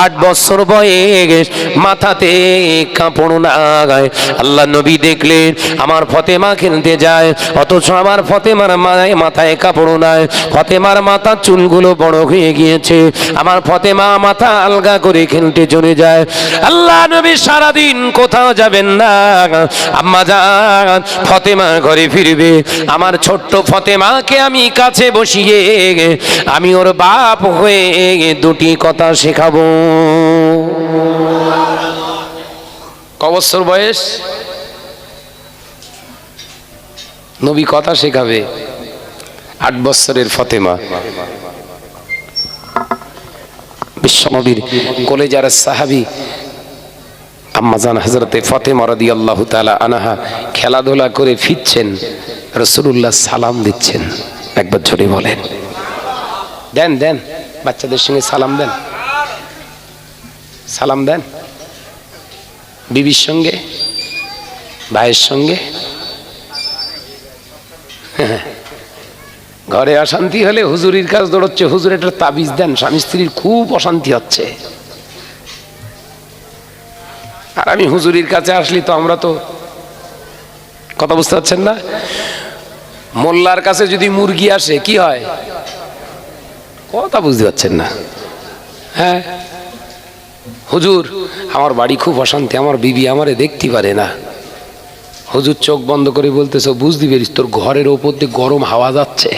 8 বছর বয়স, মাথাতে কাপড় নাই। আল্লাহ নবী দেখলেন আমার ফাতেমা খেলতে যায়, অথচ আমার ফাতেমার মাথায় কাপড় নাই, ফাতেমার মাথার চুলগুলো বড় হয়ে গিয়েছে, আমার ফাতেমা মাথা আলগা করে খেলতে চলে যায়। আল্লাহ নবী সারাদিন কোথাও যাবেন না, আম্মা জান ফাতেমা ঘরে ফিরবে, আমার ছোট্ট ফাতেমাকে আমি কাছে বসিয়ে আমি ওর বাপ হয়ে দুটি কথা শেখাবো। ক বছর বয়স? নবী কথা শেখাবে, 8 বছরের ফাতেমা। বিশ্বনবীর কলেজার সাহাবী আম্মাজান হযরতে ফাতেমা রাদিয়াল্লাহু তাআলা আনহা খেলাধুলা করে ফিরছেন, রাসূলুল্লাহ সালাম দিচ্ছেন। একবার জোরে বলেন, দেন দেন, বাচ্চাদের সঙ্গে সালাম দেন, সালাম দেন, বিবির সঙ্গে, ভাইয়ের সঙ্গে। ঘরে অশান্তি হলে হুজুরির কাজ দৌড়চ্ছে, হুজুর একটা তাবিজ দেন, স্বামী স্ত্রীর খুব অশান্তি হচ্ছে। আর আমি হুজুরির কাছে আসলি তো আমরা তো, কথা বুঝতে পারছেন না? মোল্লার কাছে যদি মুরগি আসে কি হয়? কথা বুঝতে পারছেন না? হ্যাঁ, হুজুর আমার বাড়ি খুব অশান্তি, আমার বিবি আমারে দেখতে পারে না। হুজুর চোখ বন্ধ করে বলতেছ, বুঝতে পারিস তোর ঘরের ওপর দিয়ে গরম হাওয়া যাচ্ছে,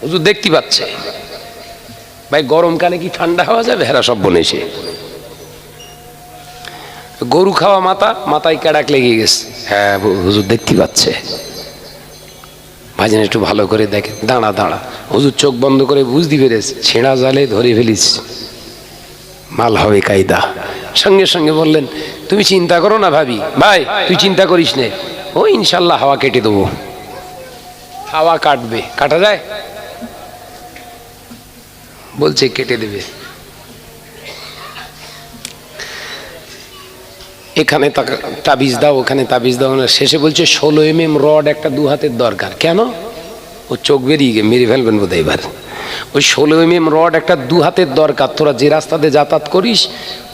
হুজুর দেখতে পাচ্ছে। ভাই গরমকালে কি ঠান্ডা হাওয়া যাবে? হেরা সব বনেছে। গরু খাওয়া মাথা, মাথায় ক্যাড়াক লেগে গেছে, হ্যাঁ হুজুর দেখতে পাচ্ছে। ভাইজান একটু ভালো করে দেখেন, দাঁড়া দাঁড়া। হুজুর চোখ বন্ধ করে বুঝতে পেরেছে, ছেঁড়া জালে ধরে ফেলিস, মাল হবে কায়দা। সঙ্গে সঙ্গে বললেন, তুমি চিন্তা করো না ভাবি, ভাই তুই চিন্তা করিস নে, ও ইনশাল্লাহ হাওয়া কেটে দেবো। হাওয়া কাটবে, কাটা যায়? বলছে কেটে দেবে। এখানে তাবিজ দাও, ওখানে তাবিজ দাও, শেষে বলছে 16 mm রড একটা 2 হাতের দরকার। কেন? ও চোখ বেরিয়ে গিয়ে মেরে ফেলবেন বোধ এবার। ওই 16 mm রড একটা 2 হাতের দরকার। তোরা যে রাস্তাতে যাতায়াত করিস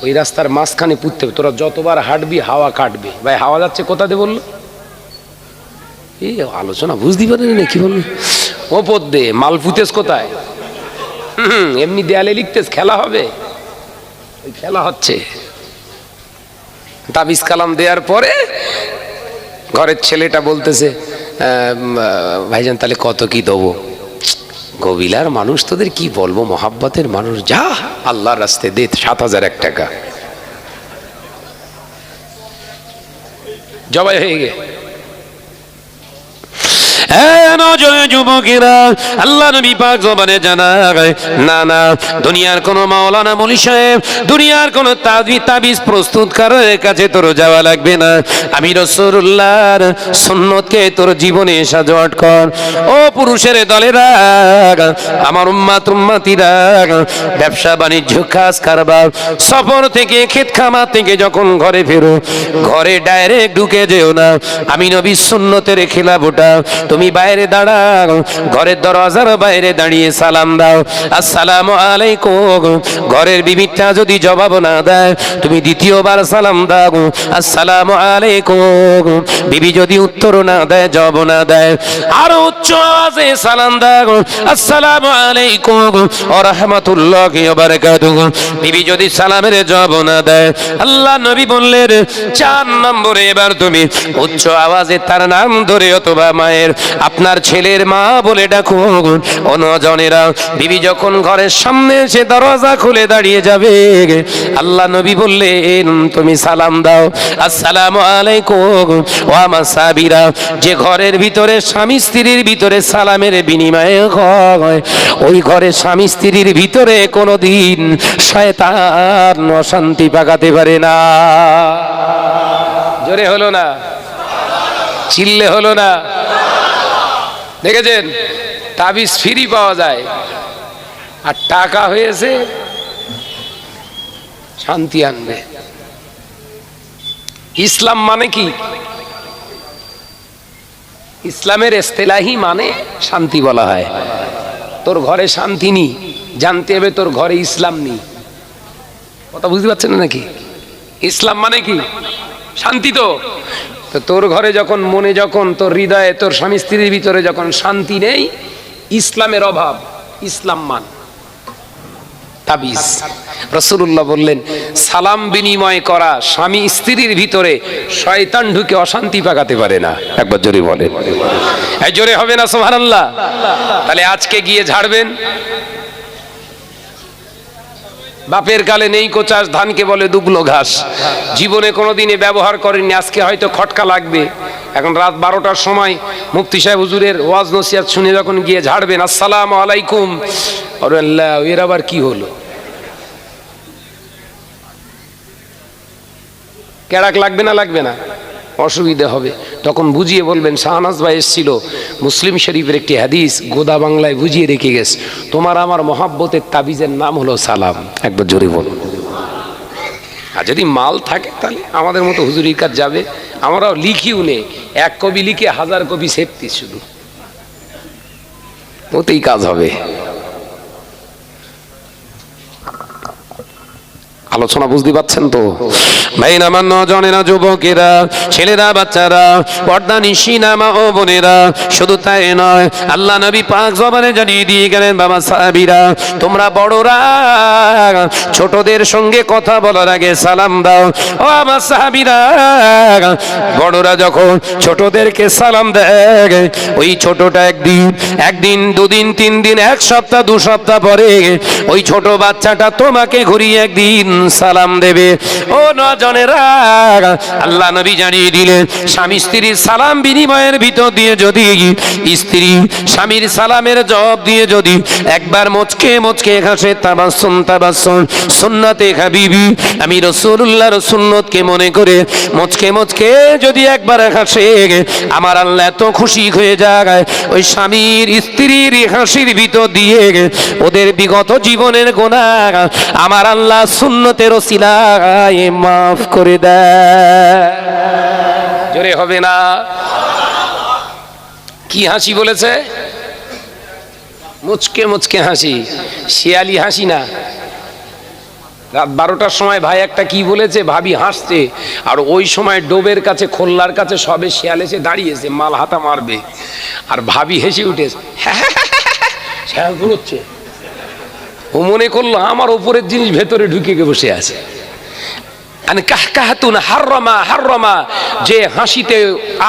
ওই রাস্তার মাঝখানে পুঁততে হবে, তোরা যতবার হাঁটবি হাওয়া কাটবে। ভাই হাওয়া যাচ্ছে কোথা দিয়ে বললো? এই আলোচনা বুঝতে পারেন না কি বললো? ওপর দে মাল পুঁতেস কোথায়? এমনি দেয়ালে লিখতেস, খেলা হবে, ওই খেলা হচ্ছে। তাবিজ কালাম দেওয়ার পরে ঘরের ছেলেটা বলতেছে, ভাইজান তাহলে কত কি দেবো? কবিলার মানুষ, তোদের কি বলবো, মহাব্বতের মানুষ, যা আল্লাহর রাস্তায় দে 7,001 টাকা। জবাই হয়ে গে। যুবকেরা, আল্লাহ নবী পাক জবানে জানায়, না না, দুনিয়ার কোন মাওলানা মৌলী সাহেব, দুনিয়ার কোন তাবিজ প্রস্তুতকারের কাছে তোর যাওয়া লাগবে না। আমি রাসূলুল্লাহর সুন্নতকে তোর জীবনে সাজোয়াট কর। ও পুরুষের দলেরা, আমার উম্মতিরা, ব্যবসা বাণিজ্য কাজ কারবার, সফর থেকে ক্ষেত খামার থেকে যখন ঘরে ফেরো, ঘরে ডাইরেক্ট ঢুকে যেও না। আমি নবীর সুন্নতের খেলাফটা, তুমি বাইরে দাঁড়াও, ঘরের দরজার বাইরে দাঁড়িয়ে সালাম দাও, আসসালামু আলাইকুম। ঘরের বিবিটা যদি জবাব না দেয়, তুমি দ্বিতীয়বার সালাম দাও, আসসালামু আলাইকুম। বিবি যদি উত্তর না দেয়, জবাব না দেয়, আরো উচ্চ আওয়াজে সালাম দাও, আসসালামু আলাইকুম ওয়া রাহমাতুল্লাহি ওয়া বারাকাতুহু। বিবি যদি সালামের জবাব না দেয়, আল্লাহ নবী বললেন 4 নম্বরে এবার তুমি উচ্চ আওয়াজে তার নাম ধরে অথবা মায়ের, আপনার ছেলের মা বলে ডাকুন। অন্যজনেরা বিবি যখন ঘরের সামনে এসে দরজা খুলে দাঁড়িয়ে যাবে, আল্লাহ নবী বললেন তুমি সালাম দাও, আসসালামু আলাইকুম। ও আমার সাহাবীরা, যে ঘরের ভিতরে স্বামী স্ত্রীর ভিতরে সালামের বিনিময়ে হয়, ওই ঘরে স্বামী স্ত্রীর ভিতরে কোনোদিন শয়তান অশান্তি পাকাতে পারে না। জোরে হলো না, চিল্লে হলো না। দেখেছেন, তাবিজ ফ্রি পাওয়া যায়, আর টাকা হয়েছে শান্তি আনবে। ইসলাম মানে কি? ইসলামের ইস্তেলাহি মানে শান্তি বলা হয়। তোর ঘরে শান্তি নেই, জানতে হবে তোর ঘরে ইসলাম নেই। কথা বুঝতে পারছেন না নাকি? ইসলাম মানে কি? শান্তি। তো তোর ঘরে যখন, মনে যখন, তোর হৃদয়ে, তোর স্বামী স্ত্রীর ভিতরে যখন শান্তি নেই, ইসলামের অভাব। ইসলাম মান তাবিজ। রাসূলুল্লাহ বললেন, সালাম বিনিময় করা স্বামী স্ত্রীর ভিতরে শয়তান ঢুকে অশান্তি পাকাতে পারে না। একবার জোরে বলেন, এই জোরে হবে না সুবহানাল্লাহ? তাহলে আজকে গিয়ে ঝাড়বেন। বাপের কালে নেই কোচাস, ধানকে বলে দুবলো ঘাস। জীবনে কোনোদিনে ব্যবহার করেননি, আজকে হয়তো খটকা লাগবে। এখন রাত 12টার সময় মুফতি সাহেব হুজুরের ওয়াজ নসিহত শুনে যখন গিয়ে ঝাড়বেন, আসসালামু আলাইকুম, আরে আল্লাহ, এর আবার কি হলো? কেড়াক লাগবে না? লাগবে না, অসুবিধা হবে। তখন বুঝিয়ে বলবেন, শাহনাজ ভাই এসেছিল, মুসলিম শরীফের একটি হাদিস গোদা বাংলায় বুঝিয়ে রেখে গেছে, তোমার আমার মহাব্বতের তাবিজের নাম হলো সালাম। একবার জোরে বলুন। আর যদি মাল থাকে তাহলে আমাদের মতো হুজুরির কাজ যাবে, আমরাও লিখিও নে, 1 কপি লিখে 1000 কপি সেফটি, শুধু ওতেই কাজ হবে। আলোচনা বুঝতে পাচ্ছেন তো ভাই? আমার নজনেরা, যুবকেরা, ছেলেরা, বাচ্চারা, পর্দা নিশিনা মা ও বোনেরা, শুধু তাই নয়, আল্লাহ নবী পাক জবানে জানিয়ে দিয়ে গেলেন, বাবা সাহাবীরা, তোমরা বড়রা ছোটদের সঙ্গে কথা বলার আগে সালাম দাও। ও আমার সাহাবীরা, বড়রা যখন ছোটদেরকে সালাম দেয়, ওই ছোটটা একদিন 2 দিন 3 দিন 1 সপ্তাহ 2 সপ্তাহ পরে ওই ছোট বাচ্চাটা তোমাকে ঘুরিয়ে একদিন সালাম দেবে। ও নজনেরা, আল্লাহ নবী জানিয়ে দিলেন, স্বামী স্ত্রীর সালাম বিনিময়ের ভিতর দিয়ে যদি স্ত্রী স্বামীর সালামের জবাব দিয়ে যদি একবার মুচকে মুচকে হাসে, তাবাসসুম তাবাসসুম সুন্নতে হাবিবি, আমি রাসূলুল্লাহর সুন্নতকে মনে করে মুচকে মুচকে যদি একবার হাসে, আমার আল্লাহ এত খুশি হয়ে যায়, ওই স্বামীর স্ত্রীর হাসির ভিতর দিয়ে ওদের বিগত জীবনের গুনাহ আমার আল্লাহ সুন্নতের ওসিলায় মাফ করে দেয়। জোরে হবে না? কি হাসি বলেছে? মুচকে মুচকে হাসি, শিয়ালি হাসি না। রাত 12টার সময় ভাই একটা কি বলেছে, ভাবি হাসছে, আর ওই সময় ডোবের কাছে, খোল্লার কাছে সবে শিয়াল এসে দাঁড়িয়েছে, মাল হাতা মারবে, আর ভাবি হেসে উঠেছে, শিয়াল ঘুরোচ্ছে। ও মনে করলো আমার ওপরের জিনিস ভেতরে ঢুকে গিয়ে বসে আছে। কাহকাহাতুন হাররামা হাররামা, যে হাসিতে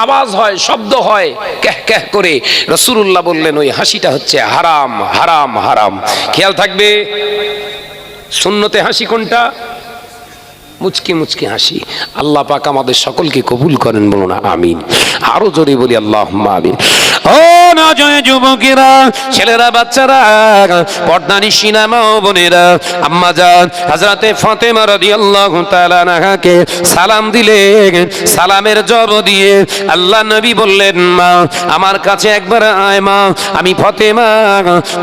আওয়াজ হয়, শব্দ হয় ক্যাহ ক্যাহ করে, রাসূলুল্লাহ বললেন ওই হাসিটা হচ্ছে হারাম হারাম হারাম। খেয়াল থাকবে, সুন্নতে হাসি কোনটা? মুচকি মুচকি হাসি। আল্লাহ পাক আমাদের সকলকে কবুল করেন, বলুন আমিন। আরো জোরে বলি আল্লাহুম্মা আমিন। ও নজনে যুবকেরা, ছেলেরা, বাচ্চারা, পর্দানিশিনা মা ও বোনেরা, আম্মা জান হযরতে ফাতেমা রাদিয়াল্লাহু তাআলা আনহাকে সালাম দিলেন। সালামের জবাব দিয়ে আল্লাহ নবী বললেন, মা আমার কাছে একবার আয়, মা আমি ফাতেমা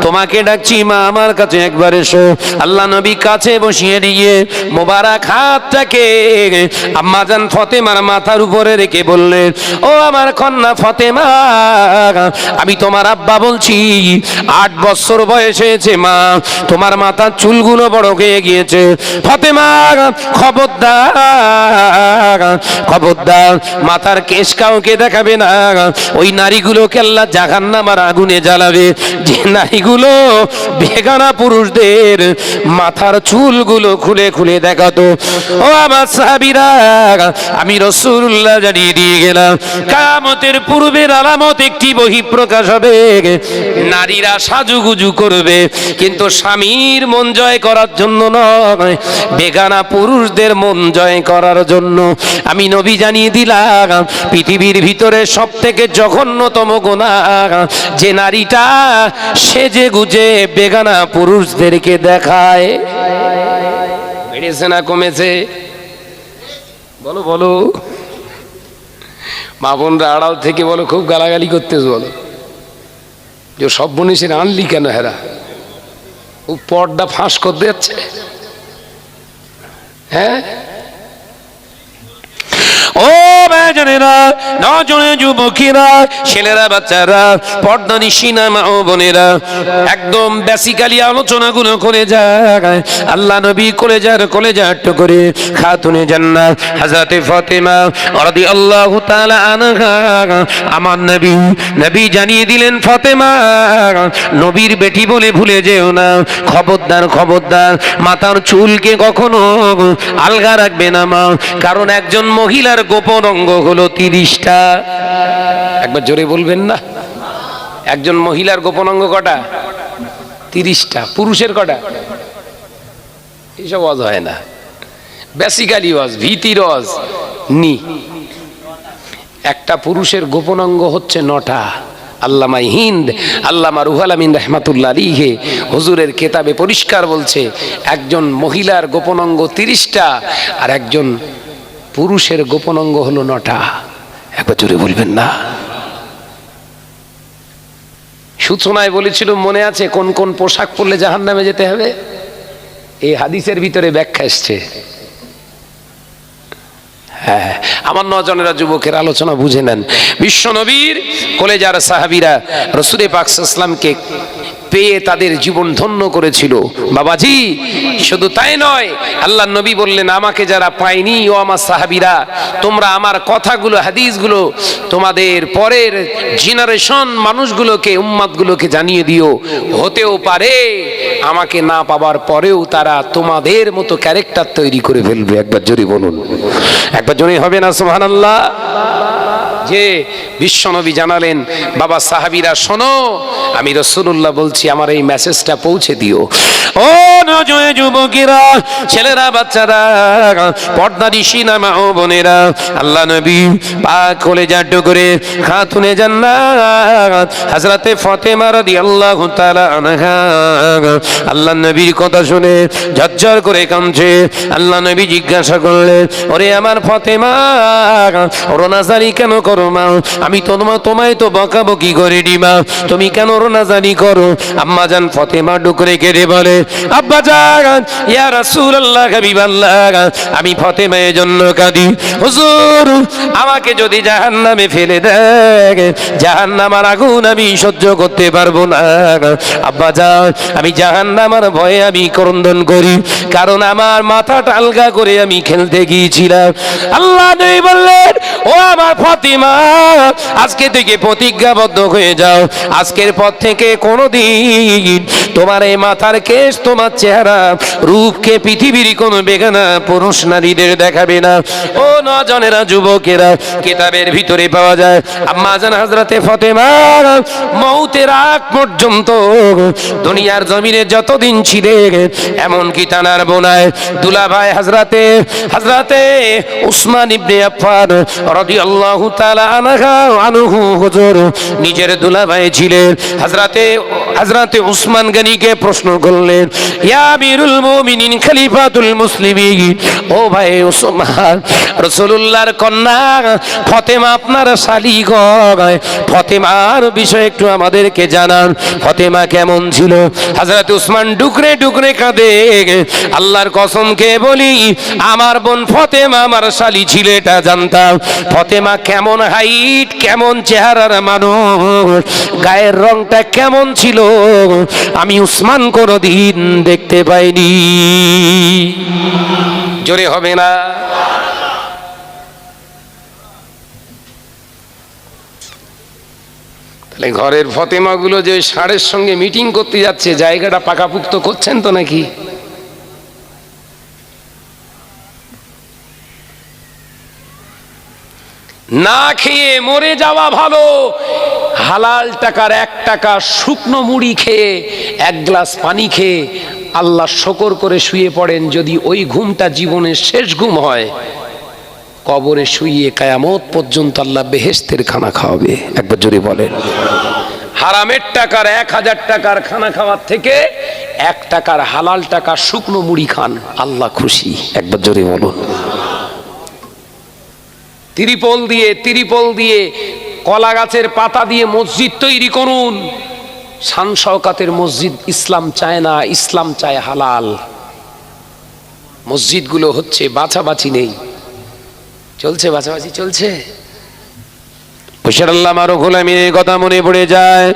তোমাকে ডাকছি, মা আমার কাছে একবার এসো। আল্লাহ নবী কাছে বসিয়ে দিয়ে মোবারক হাতটাকে আম্মা জান ফাতেমার মাথার উপরে রেখে বললেন, ও আমার কন্যা ফাতেমা, আমি তোমার আব্বা বলছি 8 বছর বয়স হয়েছে মা, তোমার মাথার চুলগুলো বড় হয়ে গিয়েছে। ফাতেমা খবরদার খবরদার, মাথার কেশ কাউকে দেখাবে না, ওই নারীগুলোকে আল্লাহ জাহান্নামের আগুনে জ্বালাবে। যে নারীগুলো বেগানা পুরুষদের মাথার চুলগুলো খুলে খুলে দেখাতো। ও আমার সাহাবীরা, আমি রাসূলুল্লাহ জানিয়ে দিয়ে গেলাম কিয়ামতের পূর্বের আলামত একটি বহিঃপ্রকাশ হবে, নারীরা সাজুগুজু করবে কিন্তু স্বামীর মন জয় করার জন্য নয়, বেগানা পুরুষদের মন জয় করার জন্য। আমি নবী জানিয়ে দিলাম পৃথিবীর ভিতরে সব থেকে জঘন্যতম গুনাহ যে নারীটা সেজে গুজে বেগানা পুরুষদেরকে দেখায়। বেড়েছে না কমেছে? বলো বলো মা বোনরা আড়াল থেকে বলো, খুব গালাগালি করতেছ, বলো যে সব বনিসের আনলি কেন হেরা, ও পর্দা ফাঁস করতে যাচ্ছে। হ্যাঁ ও ভাইজানেরা, নজনে যুবকেরা, ছেলেরা, বাচ্চারা, পর্দানিশিনা মা ও বোনেরা, একদম বেসিক্যালি আলোচনাগুলো করে যায়। আল্লাহ নবী কলেজা একটু করে খাতুনে জান্নাত হযরতে ফাতেমা রাদিয়াল্লাহু তাআলা আনহা, আমার নবী জানিয়ে দিলেন ফাতেমা নবীর বেটি বলে ভুলে যেও না, খবরদার খবরদার, মাথার চুলকে কখনো আলগা রাখবে না মা, কারণ একজন মহিলার গোপন অঙ্গ হলো 30টা। একবার জোরে বলবেন না? একজন মহিলার গোপন অঙ্গ কটা? 30টা। পুরুষের কটা? এইসব ওয়াজ হয় না, বেসিক্যালি ওয়াজ, ভীতির ওয়াজ নি। একটা পুরুষের গোপন অঙ্গ হচ্ছে 9টা। আল্লামা হিন্দ, আল্লামা রুহুল আমিন রাহমাতুল্লাহ আলাইহি হুজুরের কেতাবে পরিষ্কার বলছে একজন মহিলার গোপন অঙ্গ 30টা আর একজন পুরুষের গোপন অঙ্গ হলো 9টা। একবার জোরে বলবেন না? সূচনায় বলেছিল, মনে আছে কোন কোন পোশাক পরলে জাহান্নামে যেতে হবে? এই হাদিসের ভিতরে ব্যাখ্যা এসছে। হ্যাঁ, আমার নজনেরা, যুবকের আলোচনা বুঝে নেন। বিশ্ব নবীর কলেজার সাহাবীরা রাসূল পাক সাল্লাল্লাহু আলাইহি ওয়াসাল্লামকে পেয়ে তাদের জীবন ধন্য করেছিল। বাবাজি, শুধু তাই নয়, আল্লাহ নবী বললেন আমাকে যারা পায়নি, ও আমার সাহাবীরা, তোমরা আমার কথাগুলো, হাদিসগুলো তোমাদের পরের জেনারেশন মানুষগুলোকে, উম্মতগুলোকে জানিয়ে দিও। হতেও পারে আমাকে না পাবার পরেও তারা তোমাদের মতো ক্যারেক্টার তৈরি করে ফেলবে। একবার জোরে বলুন, একবার জোরে হবে না সুবহানাল্লাহ? যে বিশ্বনবী জানালেন, বাবা সাহাবীরা শোনো, আমি রাসূলুল্লাহ বলছি, আমার এই মেসেজটা পৌঁছে দিও। ও নজনে যুবকেরা, ছেলেরা, বাচ্চারা, পর্দানিশিনা মা ও বোনেরা, আল্লাহ নবী পাক কলেজা করে খাতুনে জান্নাত হযরতে ফাতেমা রাদিয়াল্লাহু তাআলা আনহা আল্লাহ নবীর কথা শুনে ঝরঝর করে কাঁদছে। আল্লাহ নবী জিজ্ঞাসা করলেন, ওরে আমার ফাতেমা, রোনাজারি কেন করো মা? আমি তোমায় তো বকাবকি করে দি মা, তুমি কেন রোনাজারি করো? আম্মা জান ফাতেমা ডুকরে কেঁদে বলে, আব্বা জান, ইয়া রাসূলুল্লাহ, হাবিবাল্লাহ, আমি ফাতেমা এর জন্য কাঁদি। হুজুর, আমাকে যদি জাহান্নামে ফেলে দেয়, জাহান্নামের আগুন আমি সহ্য করতে পারবো না। আব্বা জান, আমি জাহান্নামের ভয়ে আমি ক্রন্দন করি, কারণ আমার মাথাটা আলগা করে আমি খেলতে গিয়েছিলাম। আল্লাহ নবী বললেন, ও আমার ফাতেমা, আজকে থেকে প্রতিজ্ঞাবদ্ধ হয়ে যাও, আজকের পর থেকে কোনোদিন তোমার এই মাথার কেশ, তোমার চেহারা, রূপকে পৃথিবীর কোন বেগানা পুরুষ নারীদের দেখাবে না। ও নজনেরা, যুবকেরা, কিতাবের ভিতরে পাওয়া যায় আম্মা জান হযরতে ফাতেমা মওতের আগ পর্যন্ত দুনিয়ার জমিনে যতদিন ছিলেন, এমনকি তানার বোনায় দুলাভাই হযরতে উসমান ইবনে আফফান রাদিয়াল্লাহু তাআলা আনহু হুজুর নিজের দুলাভাই ছিলেন। হযরতে হযরতে উসমান গনিকে প্রশ্ন করলেন, ইয়া আমিরুল মুমিনিন খলিফাতুল মুসলিমিন, ও ভাই উসমান, রাসূলুল্লাহর কন্যা ফাতেমা আপনার শালী গয়, ফাতেমার বিষয়ে একটু আমাদেরকে জানান, ফাতেমা কেমন ছিল? হযরত উসমান ডুকরে ডুকরে কাঁদে, আল্লাহর কসম খেয়ে বলি আমার বোন ফাতেমা আমার শালী ছিল এটা জানতাম। ফাতেমা কেমন হাইট, কেমন চেহারার মানুষ, গায়ের রংটা কেমন ছিল আমি উসমান কোনদিন দেখতে পাইনি। জোরে হবে না? তাহলে ঘরের ফাতেমা গুলো যে ষাঁড়ের সঙ্গে মিটিং করতে যাচ্ছে, জায়গাটা পাকাপুক্ত করছেন তো নাকি? না খেয়ে মরে যাওয়া ভালো, হালাল টাকার 1 টাকা শুকনো মুড়ি খেয়ে 1 গ্লাস পানি খেয়ে আল্লাহ শকর করে শুয়ে পড়েন, যদি ওই ঘুমটা জীবনের শেষ ঘুম হয়, কবরে শুয়ে কিয়ামত পর্যন্ত আল্লাহ বেহেশতের খানা খাওয়াবে। একবার জোরে বলেন। হারামের টাকার 1000 টাকার খানা খাওয়ার থেকে 1 টাকার হালাল টাকা শুকনো মুড়ি খান, আল্লাহ খুশি। একবার জোরে বলুন। ত্রিপল দিয়ে কলা গাছের পাতা দিয়ে মসজিদ তৈরি করুন, শান শওকাতের মসজিদ ইসলাম চায় না, ইসলাম চায় হালাল। মসজিদগুলো হচ্ছে বাছাবাছি নেই, চলছে বাছাবাছি চলছে। আল্লামা রুহুল আমিনের কথা মনে পড়ে যায়।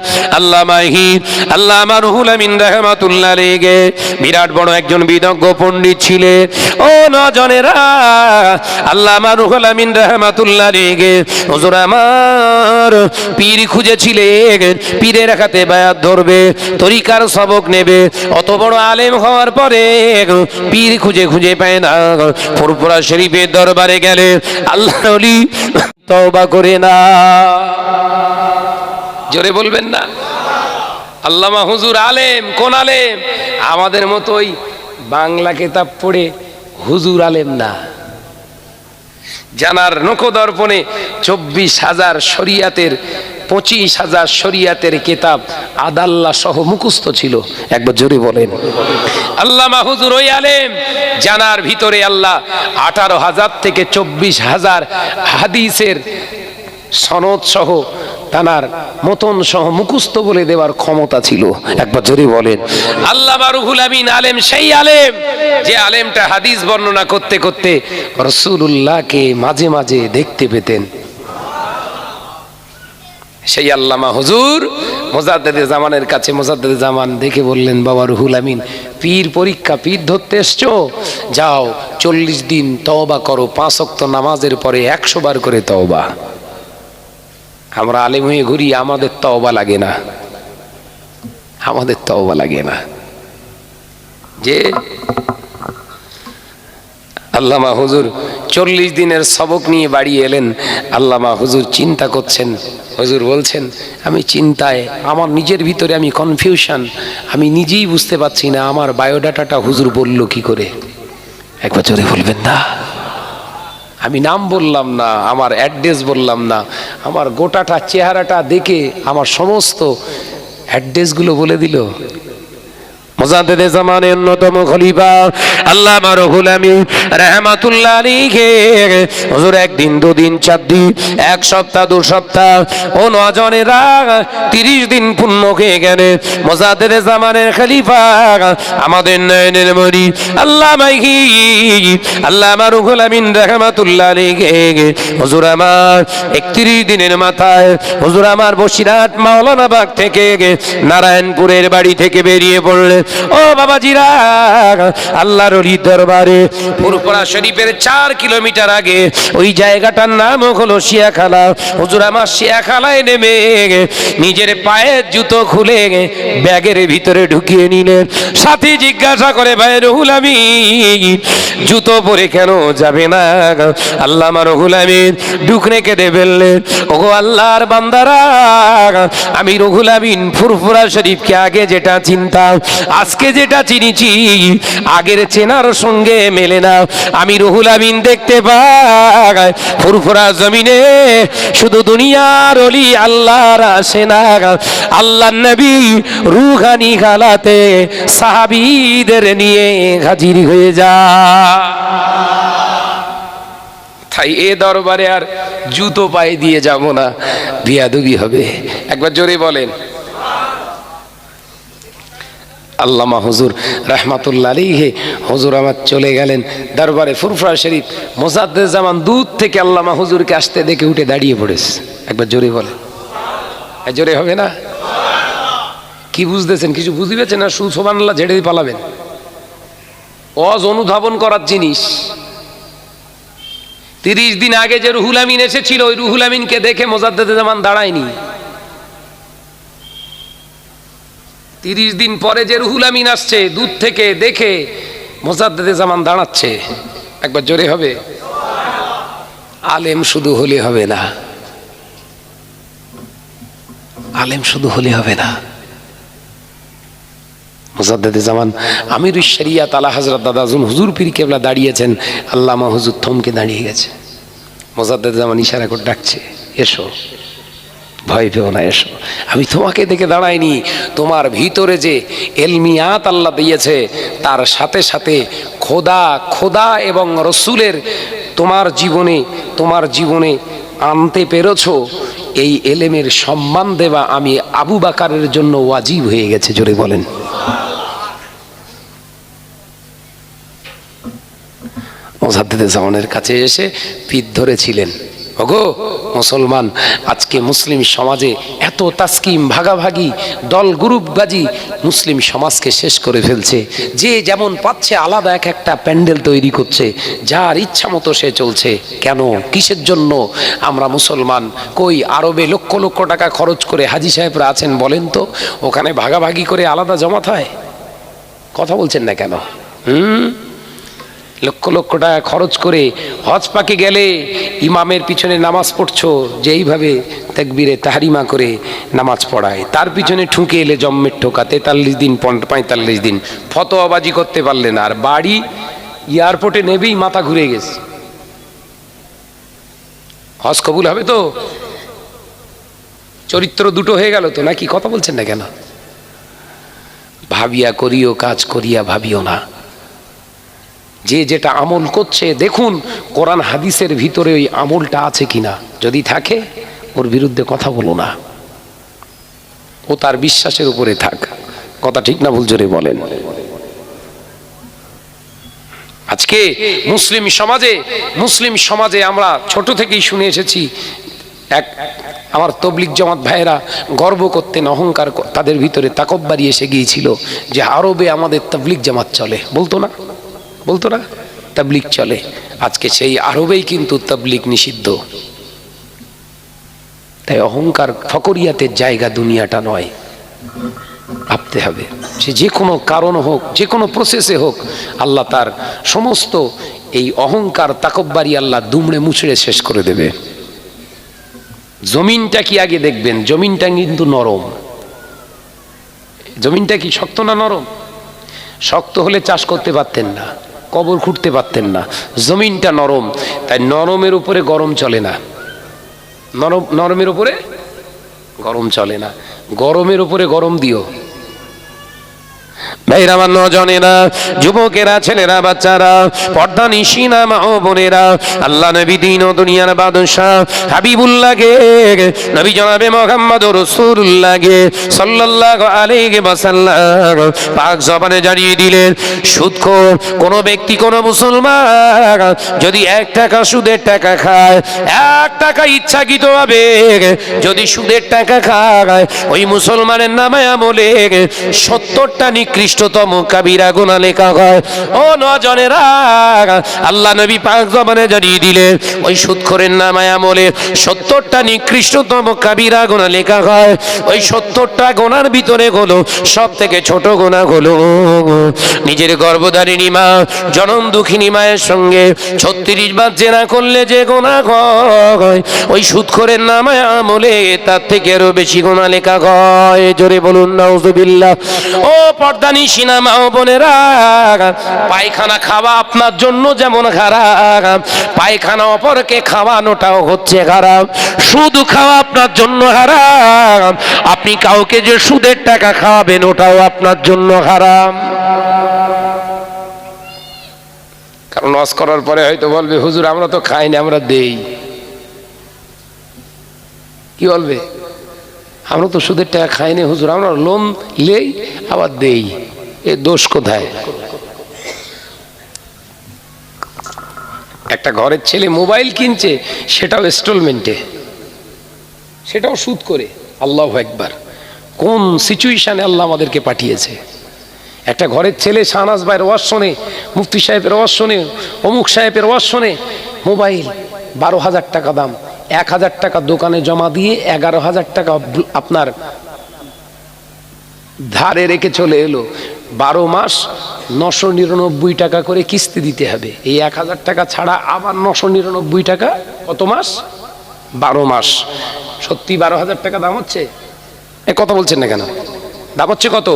আল্লামা রুহুল আমিন রাহমাতুল্লাহ আলাইহি বিরাট বড় একজন বিদজ্ঞ পণ্ডিত ছিলেন। ও নজনেরা, আল্লামা রুহুল আমিন রাহমাতুল্লাহ আলাইহি হুজুর আমার পীর খুঁজেছিলেন, পীরের হাতে বায়াত ধরবে, তরিকার সবক নেবে। অত বড় আলেম হওয়ার পরে পীর খুঁজে খুঁজে পায় না। ফুরফুরা শরীফের দরবারে গেলে আল্লাহর ওলি তওবা করে না। জোরে বলবেন না? আল্লামা হুজুর আলেম, কোন আলেম? আমাদের মতোই বাংলা কিতাব পড়ে হুজুর আলেম না। জানার নখদর্পণে 24,000 শরিয়াতের 25,000 শরিয়াতের কিতাব আদাল্লা সহ মুখস্থ ছিল। একবার জোরে বলেন। আল্লামা হুজুর ওই আলেম, জানার ভিতরে আল্লাহ 18,000 থেকে 24,000 হাদিসের সনদ সহ তানার মতন সহ মুখস্থ বলে দেওয়ার ক্ষমতা ছিল। একবার জোরে বলেন। আল্লামা রুহুল আমিন আলেম, সেই আলেম যে আলেমটা হাদিস বর্ণনা করতে করতে রাসূলুল্লাহকে মাঝে মাঝে দেখতে পেতেন। সেই আল্লামা হুজুর মুজাদ্দেদে জামানের কাছে মুজাদ্দেদে জামান দেখে বললেন, বাবা রুহুল আমিন, পীর পরীক্ষা, পীর ধরতে এসছো, যাও 40 দিন তওবা করো, 5 ওয়াক্ত নামাজের পরে 100 বার করে তওবা। আমরা আলেম হয়ে ঘুরি, আমাদের তওবা লাগে না, আমাদের তওবা লাগে না। যে আল্লামা হুজুর 40 দিনের সবক নিয়ে বাড়ি এলেন। আল্লামা হুজুর চিন্তা করছেন। হুজুর বলছেন, আমি চিন্তায়, আমার নিজের ভিতরে আমি কনফিউশন, আমি নিজেই বুঝতে পারছি না আমার বায়োডাটাটা হুজুর বলল কি করে। একবার জোরে বলবেন না? আমি নাম বললাম না, আমার অ্যাড্রেস বললাম না, আমার গোটাটা চেহারাটা দেখে আমার সমস্ত অ্যাড্রেসগুলো বলে দিল। মুজাদ্দেদে জামানের অন্যতম খলিফা আল্লামা রুহুল আমিন রাহমাতুল্লাহ আলাইহি হুজুর 1 দিন 2 দিন 4 দিন 1 সপ্তাহ 2 সপ্তাহ ও নজনেরা 30 দিন পূর্ণ হয়ে গেলে মুজাদ্দেদে জামানের খলিফা আমাদের নয়নের মনি আল্লামা রুহুল আমিন রাহমাতুল্লাহ আলাইহি হুজুর আমার 31 দিনের মাথায় হুজুর আমার বসিরহাট মাওলানা বাগ থেকে নারায়ণপুরের বাড়ি থেকে বেরিয়ে পড়লেন। ও বাবাজিরা, আল্লাহর ওলির দরবারে ফুরফুরা শরীফের 4 কিলোমিটার আগে ওই জায়গাটার নাম হলো শিয়াখালা। হুজুর আমার শিয়াখালায় নেমে নিজের পায়ের জুতো খুলে ব্যাগের ভিতরে ঢুকিয়ে নিলেন। সাথী জিজ্ঞাসা করে, ভাই রুহুল আমিন জুতো পরে কেন যাবে না? আল্লামা রুহুল আমিন ঢুকনে কেটে ফেললেন। ওগো আল্লাহর বান্দারা, আমি রুহুল আমিন ফুরফুরা শরীফকে আগে যেটা চিনতাম আজকে যেটা চিনিছি আগের চেনার সঙ্গে মেলে না। আমি রুহুল আমিন দেখতে পাই ফুরফুরা জমিনে শুধু দুনিয়ার ওলি আল্লাহর আসে না, আল্লাহর নবী রুহানি হালাতে সাহাবীদের নিয়ে হাজির হয়ে যায়। তাই এ দরবারে আর জুতো পায়ে দিয়ে যাব না, বিয়াদবি হবে। একবার জোরে বলেন। আল্লামা হুজুর রাহমাতুল্লাহ আলাইহি হুজুর আমার চলে গেলেন দরবারে ফুরফুরা শরীফ। মোজাদ্দেদ জামান দূর থেকে আল্লামা হুজুরকে আসতে দেখে উঠে দাঁড়িয়ে পড়েছে। একবার জোরে বলেন। জোরে হবে না? কি বুঝতেছেন? কিছু বুঝি পেয়েছেন না? সুবহানাল্লাহ ঝেড়ে দিয়ে পালাবেন। অজ অনুধাবন করার জিনিস। 30 দিন আগে যে রুহুল আমিন এসেছিল ওই রুহুল আমিনকে দেখে মোজাদ্দেদ জামান দাঁড়ায়নি। 30 দিন পরে যে রুহুল আমিন আসছে দূর থেকে দেখে মোজাদ্দেদ জামান দাঁড়াচ্ছে। একবার জোরে হবে। আলেম শুধু হলে হবে না, আলেম শুধু হলে হবে না। মোজাদ্দেদ জামান আমিরুশ শরিয়াত আলা হযরত দাদা হুজুর পীর কেবলা দাঁড়িয়েছেন, আল্লামা হুজুর থমকে দাঁড়িয়ে গেছে। মোজাদ্দেদ জামান ইশারা করে ডাকছে, এসো, ভয় পেও না, এসো। আমি তোমাকে দেখে দাঁড়াইনি, তোমার ভিতরে যে এলমিয়াত আল্লাহ দিয়েছে তার সাথে সাথে খোদা এবং রসুলের তোমার জীবনে আনতে পেরেছো, এই এলেমের সম্মান দেওয়া আমি আবু বাকারের জন্য ওয়াজিব হয়ে গেছে। জোরে বলেন। মোজাদ্দেদ জামানের কাছে এসে পিঠ ধরেছিলেন, ওগো মুসলমান, আজকে মুসলিম সমাজে এত তাস্কিম, ভাগাভাগি, দল গ্রুপবাজি মুসলিম সমাজকে শেষ করে ফেলছে। যে যেমন পাচ্ছে আলাদা একটা প্যান্ডেল তৈরি করছে, যার ইচ্ছা মতো সে চলছে। কেন? কিসের জন্য? আমরা মুসলমান কই আরবে লক্ষ লক্ষ টাকা খরচ করে হাজি সাহেবরা আছেন বলেন তো, ওখানে ভাগাভাগি করে আলাদা জমাত হয়? কথা বলছেন না কেন? লক্ষ লক্ষ টাকা খরচ করে হজ পাকে গেলে ইমামের পিছনে নামাজ পড়ছো, যেইভাবে তাকবীরে তাহরিমা করে নামাজ পড়ায়, তার পিছনে ঠুকে এলে জম্মের ঠোকা 43 দিন 45 দিন ফতোয়াবাজি করতে পারলে না, আর বাড়ি এয়ারপোর্টে নেবেই মাথা ঘুরে গেছে। হজ কবুল হবে তো? চরিত্র দুটো হয়ে গেল তো নাকি? কথা বলছেন না কেন? ভাবিয়া করিও কাজ, করিয়া ভাবিও না। যে যেটা আমল করছে দেখুন কোরআন হাদিসের ভিতরে ওই আমলটা আছে কিনা। যদি থাকে ওর বিরুদ্ধে কথা বলো না, ও তার বিশ্বাসের উপরে থাক। কথা ঠিক না ভুল? জোরে বলেন। আজকে মুসলিম সমাজে আমরা ছোট থেকেই শুনে এসেছি, আমার তবলিগ জামাত ভাইয়েরা গর্ব করতেন, অহংকার, তাদের ভিতরে তাকব্বারি এসে গিয়েছিল যে আরবে আমাদের তবলিগ জামাত চলে। বলতো না তাবলিগ চলে। আজকে সেই আরবেই কিন্তু তাবলিগ নিষিদ্ধ। তাই অহংকার ফকরিয়াতের জায়গা দুনিয়াটা নয়। ভাবতে হবে সে যে কোনো কারণ হোক, যে কোনো প্রসেসে হোক, আল্লাহ তার সমস্ত এই অহংকার তাকব্বারি আল্লাহ দুমড়ে মুচড়ে শেষ করে দেবে। জমিনটা কি আগে দেখবেন, জমিনটা কিন্তু নরম। জমিনটা কি শক্ত না নরম? শক্ত হলে চাষ করতে পারতেন না, কবর খুঁড়তে পারতেন না। জমিনটা নরম, তাই নরমের উপরে গরম চলে না। নরমের উপরে গরম চলে না। গরমের উপরে গরম দিও। ভাইরা, আমার নজনেরা, যুবকেরা, ছেলেরা, বাচ্চারা, পর্দা নিশিনা মা ও বোনেরা, আল্লাহ নবী দিন ও দুনিয়ার বাদশাহ হাবিবুল্লাহকে, নবী জনাবে মুহাম্মদুর রাসূলুল্লাহকে সাল্লাল্লাহু আলাইহি ওয়াসাল্লাম পাক জবানে জানিয়ে দিলেন, সুদখোর কোন ব্যক্তি, কোন মুসলমান যদি 1 টাকা সুদের টাকা খায়, 1 টাকা ইচ্ছাকৃতভাবে যদি সুদের টাকা খায়, ওই মুসলমানের নামে আমলে 70টা নিকৃষ্টতম কাবিরা গুনাহ লেখা হয়। ও নজনেরা, আল্লাহ নবী পাক জবানে জানিয়ে দিলেন, ওই সুদখোরের নামে আমলে 70টা নিকৃষ্টতম কাবিরা গুনাহ লেখা হয়। ওই 70টা গুনার ভিতরে হলো সব থেকে ছোট গুনাহ হলো নিজের গর্ভধারিণী মা, জনম দুঃখিনী মায়ের সঙ্গে 36 বার জেনা করলে যে গুনাহ হয়, ওই সুদখোরের নামে আমলে তার থেকে আরো বেশি গুনাহ লেখা হয়। জোরে বলুন নাউজুবিল্লাহ। ও পর্দানিশী বেশি না মা বোনেরা, পায়খানা খাওয়া আপনার জন্য যেমন খারাপ, পায়খানা অপরকে খাওয়ানোটাও হচ্ছে খারাপ। সুদ খাওয়া আপনার জন্য হারাম, আপনি কাউকে যে সুদের টাকা খাওয়াবেন ওটাও আপনার জন্য হারাম। কারণ ওয়াজ করার পরে হয়তো বলবে, হুজুর আমরা তো খাই না, আমরা দেই। কি বলবে? আমরা তো সুদের টাকা খাই না হুজুর, আমরা লোন লেই আবার দেই। এ দোষ কোথায়? একটা ঘরের ছেলে মোবাইল কিনছে, সেটাও ইনস্টলমেন্টে, সেটাও সুদ করে। আল্লাহু আকবার! কোন সিচুয়েশনে আল্লাহ আমাদেরকে পাঠিয়েছে। একটা ঘরের ছেলে শাহনাজ ভাইয়ের ওয়াজ শোনে, মুফতি সাহেবের ওয়াজ শোনে, অমুক সাহেবের ওয়াজ শোনে, মোবাইল 12,000 টাকা দাম, 1,000 টাকা দোকানে জমা দিয়ে 11,000 টাকা আপনার ধারে রেখে চলে এলো। 12 মাস 999 টাকা করে কিস্তি দিতে হবে। এই 1,000 টাকা ছাড়া আবার 999 টাকা, কত মাস? 12 মাস। সত্যি 12,000 টাকা দাম হচ্ছে? এ কথা বলছেন না কেন? দাম হচ্ছে কত?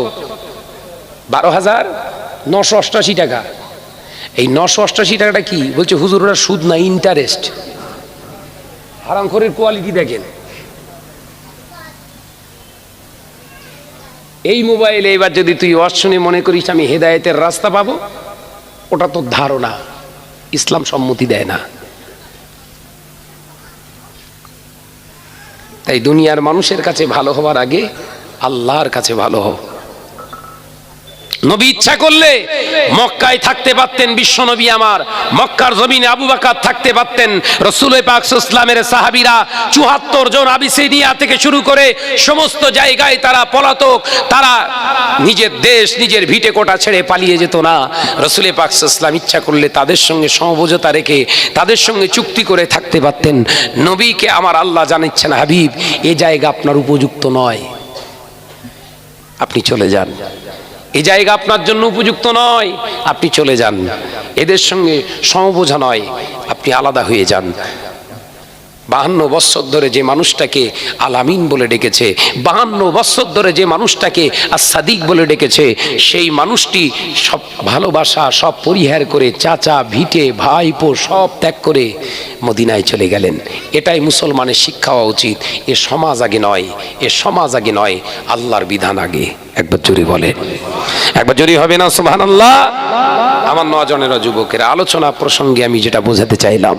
12,988 টাকা। এই 988 টাকাটা কি বলছে? হুজুর ওরা সুদ না, ইন্টারেস্ট। হারামখোরের কোয়ালিটি দেখেন। এই মোবাইলে এবার যদি তুই ওয়াজ শুনে মনে করিস আমি হেদায়েতের রাস্তা পাবো, ওটা তোর ধারণা, ইসলাম সম্মতি দেয় না। তাই দুনিয়ার মানুষের কাছে ভালো হওয়ার আগে আল্লাহর কাছে ভালো হও। নবী ইচ্ছা করলে মক্কায় থাকতে পারতেন, বিশ্ব নবী আমার মক্কার জমিনে আবু বকর থাকতে পারতেন। রাসূল পাক সাল্লাল্লাহু আলাইহি ওয়াসাল্লামের সাহাবীরা 74 জন আবিসিনিয়া থেকে শুরু করে সমস্ত জায়গায় তারা পলাতক, তারা নিজের দেশ নিজের ভিটে কোটা ছেড়ে পালিয়ে যেত না। রাসূল পাক সাল্লাল্লাহু আলাইহি ওয়াসাল্লাম ইচ্ছা করলে তাদের সঙ্গে সমঝোতা রেখে তাদের সঙ্গে চুক্তি করে থাকতে পারতেন। নবীকে আমার আল্লাহ জানাচ্ছেন, হাবিব এই জায়গা আপনার উপযুক্ত নয়, আপনি চলে যান। এই জায়গা আপনার জন্য উপযুক্ত নয়, আপনি চলে যান। এদের সঙ্গে সমবোঝা নয়, আপনি আলাদা হয়ে যান। 52 বছর ধরে যে মানুষটাকে আলামিন বলে ডেকেছে, 52 বছর ধরে যে মানুষটাকে as-সাদিক বলে ডেকেছে, সেই মানুষটি সব ভালোবাসা সব পরিহার করে চাচা ভিটে ভাইপো সব ত্যাগ করে মদিনায় চলে গেলেন। এটাই মুসলমানের শিক্ষা হওয়া উচিত। এ সমাজ আগে নয়, এ সমাজ আগে নয়, আল্লাহর বিধান আগে। একবার জোরে বলে, একবার জোরে হবে না সুবহানাল্লাহ? আমার নজনেরা যুবকের আলোচনা প্রসঙ্গে আমি যেটা বোঝাতে চাইলাম,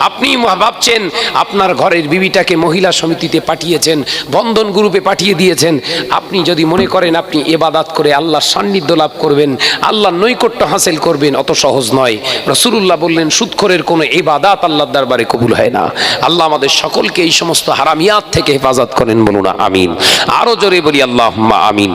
আপনি ভাবছেন আপনার ঘরের বিবিটাকে মহিলা সমিতিতে পাঠিয়েছেন, বন্ধন গ্রুপে পাঠিয়ে দিয়েছেন। আপনি যদি মনে করেন আপনি ইবাদত করে আল্লাহর সান্নিধ্য লাভ করবেন, আল্লাহর নৈকট্য হাসিল করবেন, অত সহজ নয়। রাসূলুল্লাহ বললেন সুদখোরের কোনো ইবাদত আল্লাহর দরবারে কবুল হয় না। আল্লাহ আমাদের সকলকে এই সমস্ত হারামিয়াত থেকে হেফাজত করেন, বলুন আমিন। আরো জোরে বলি আল্লাহুম্মা আমিন।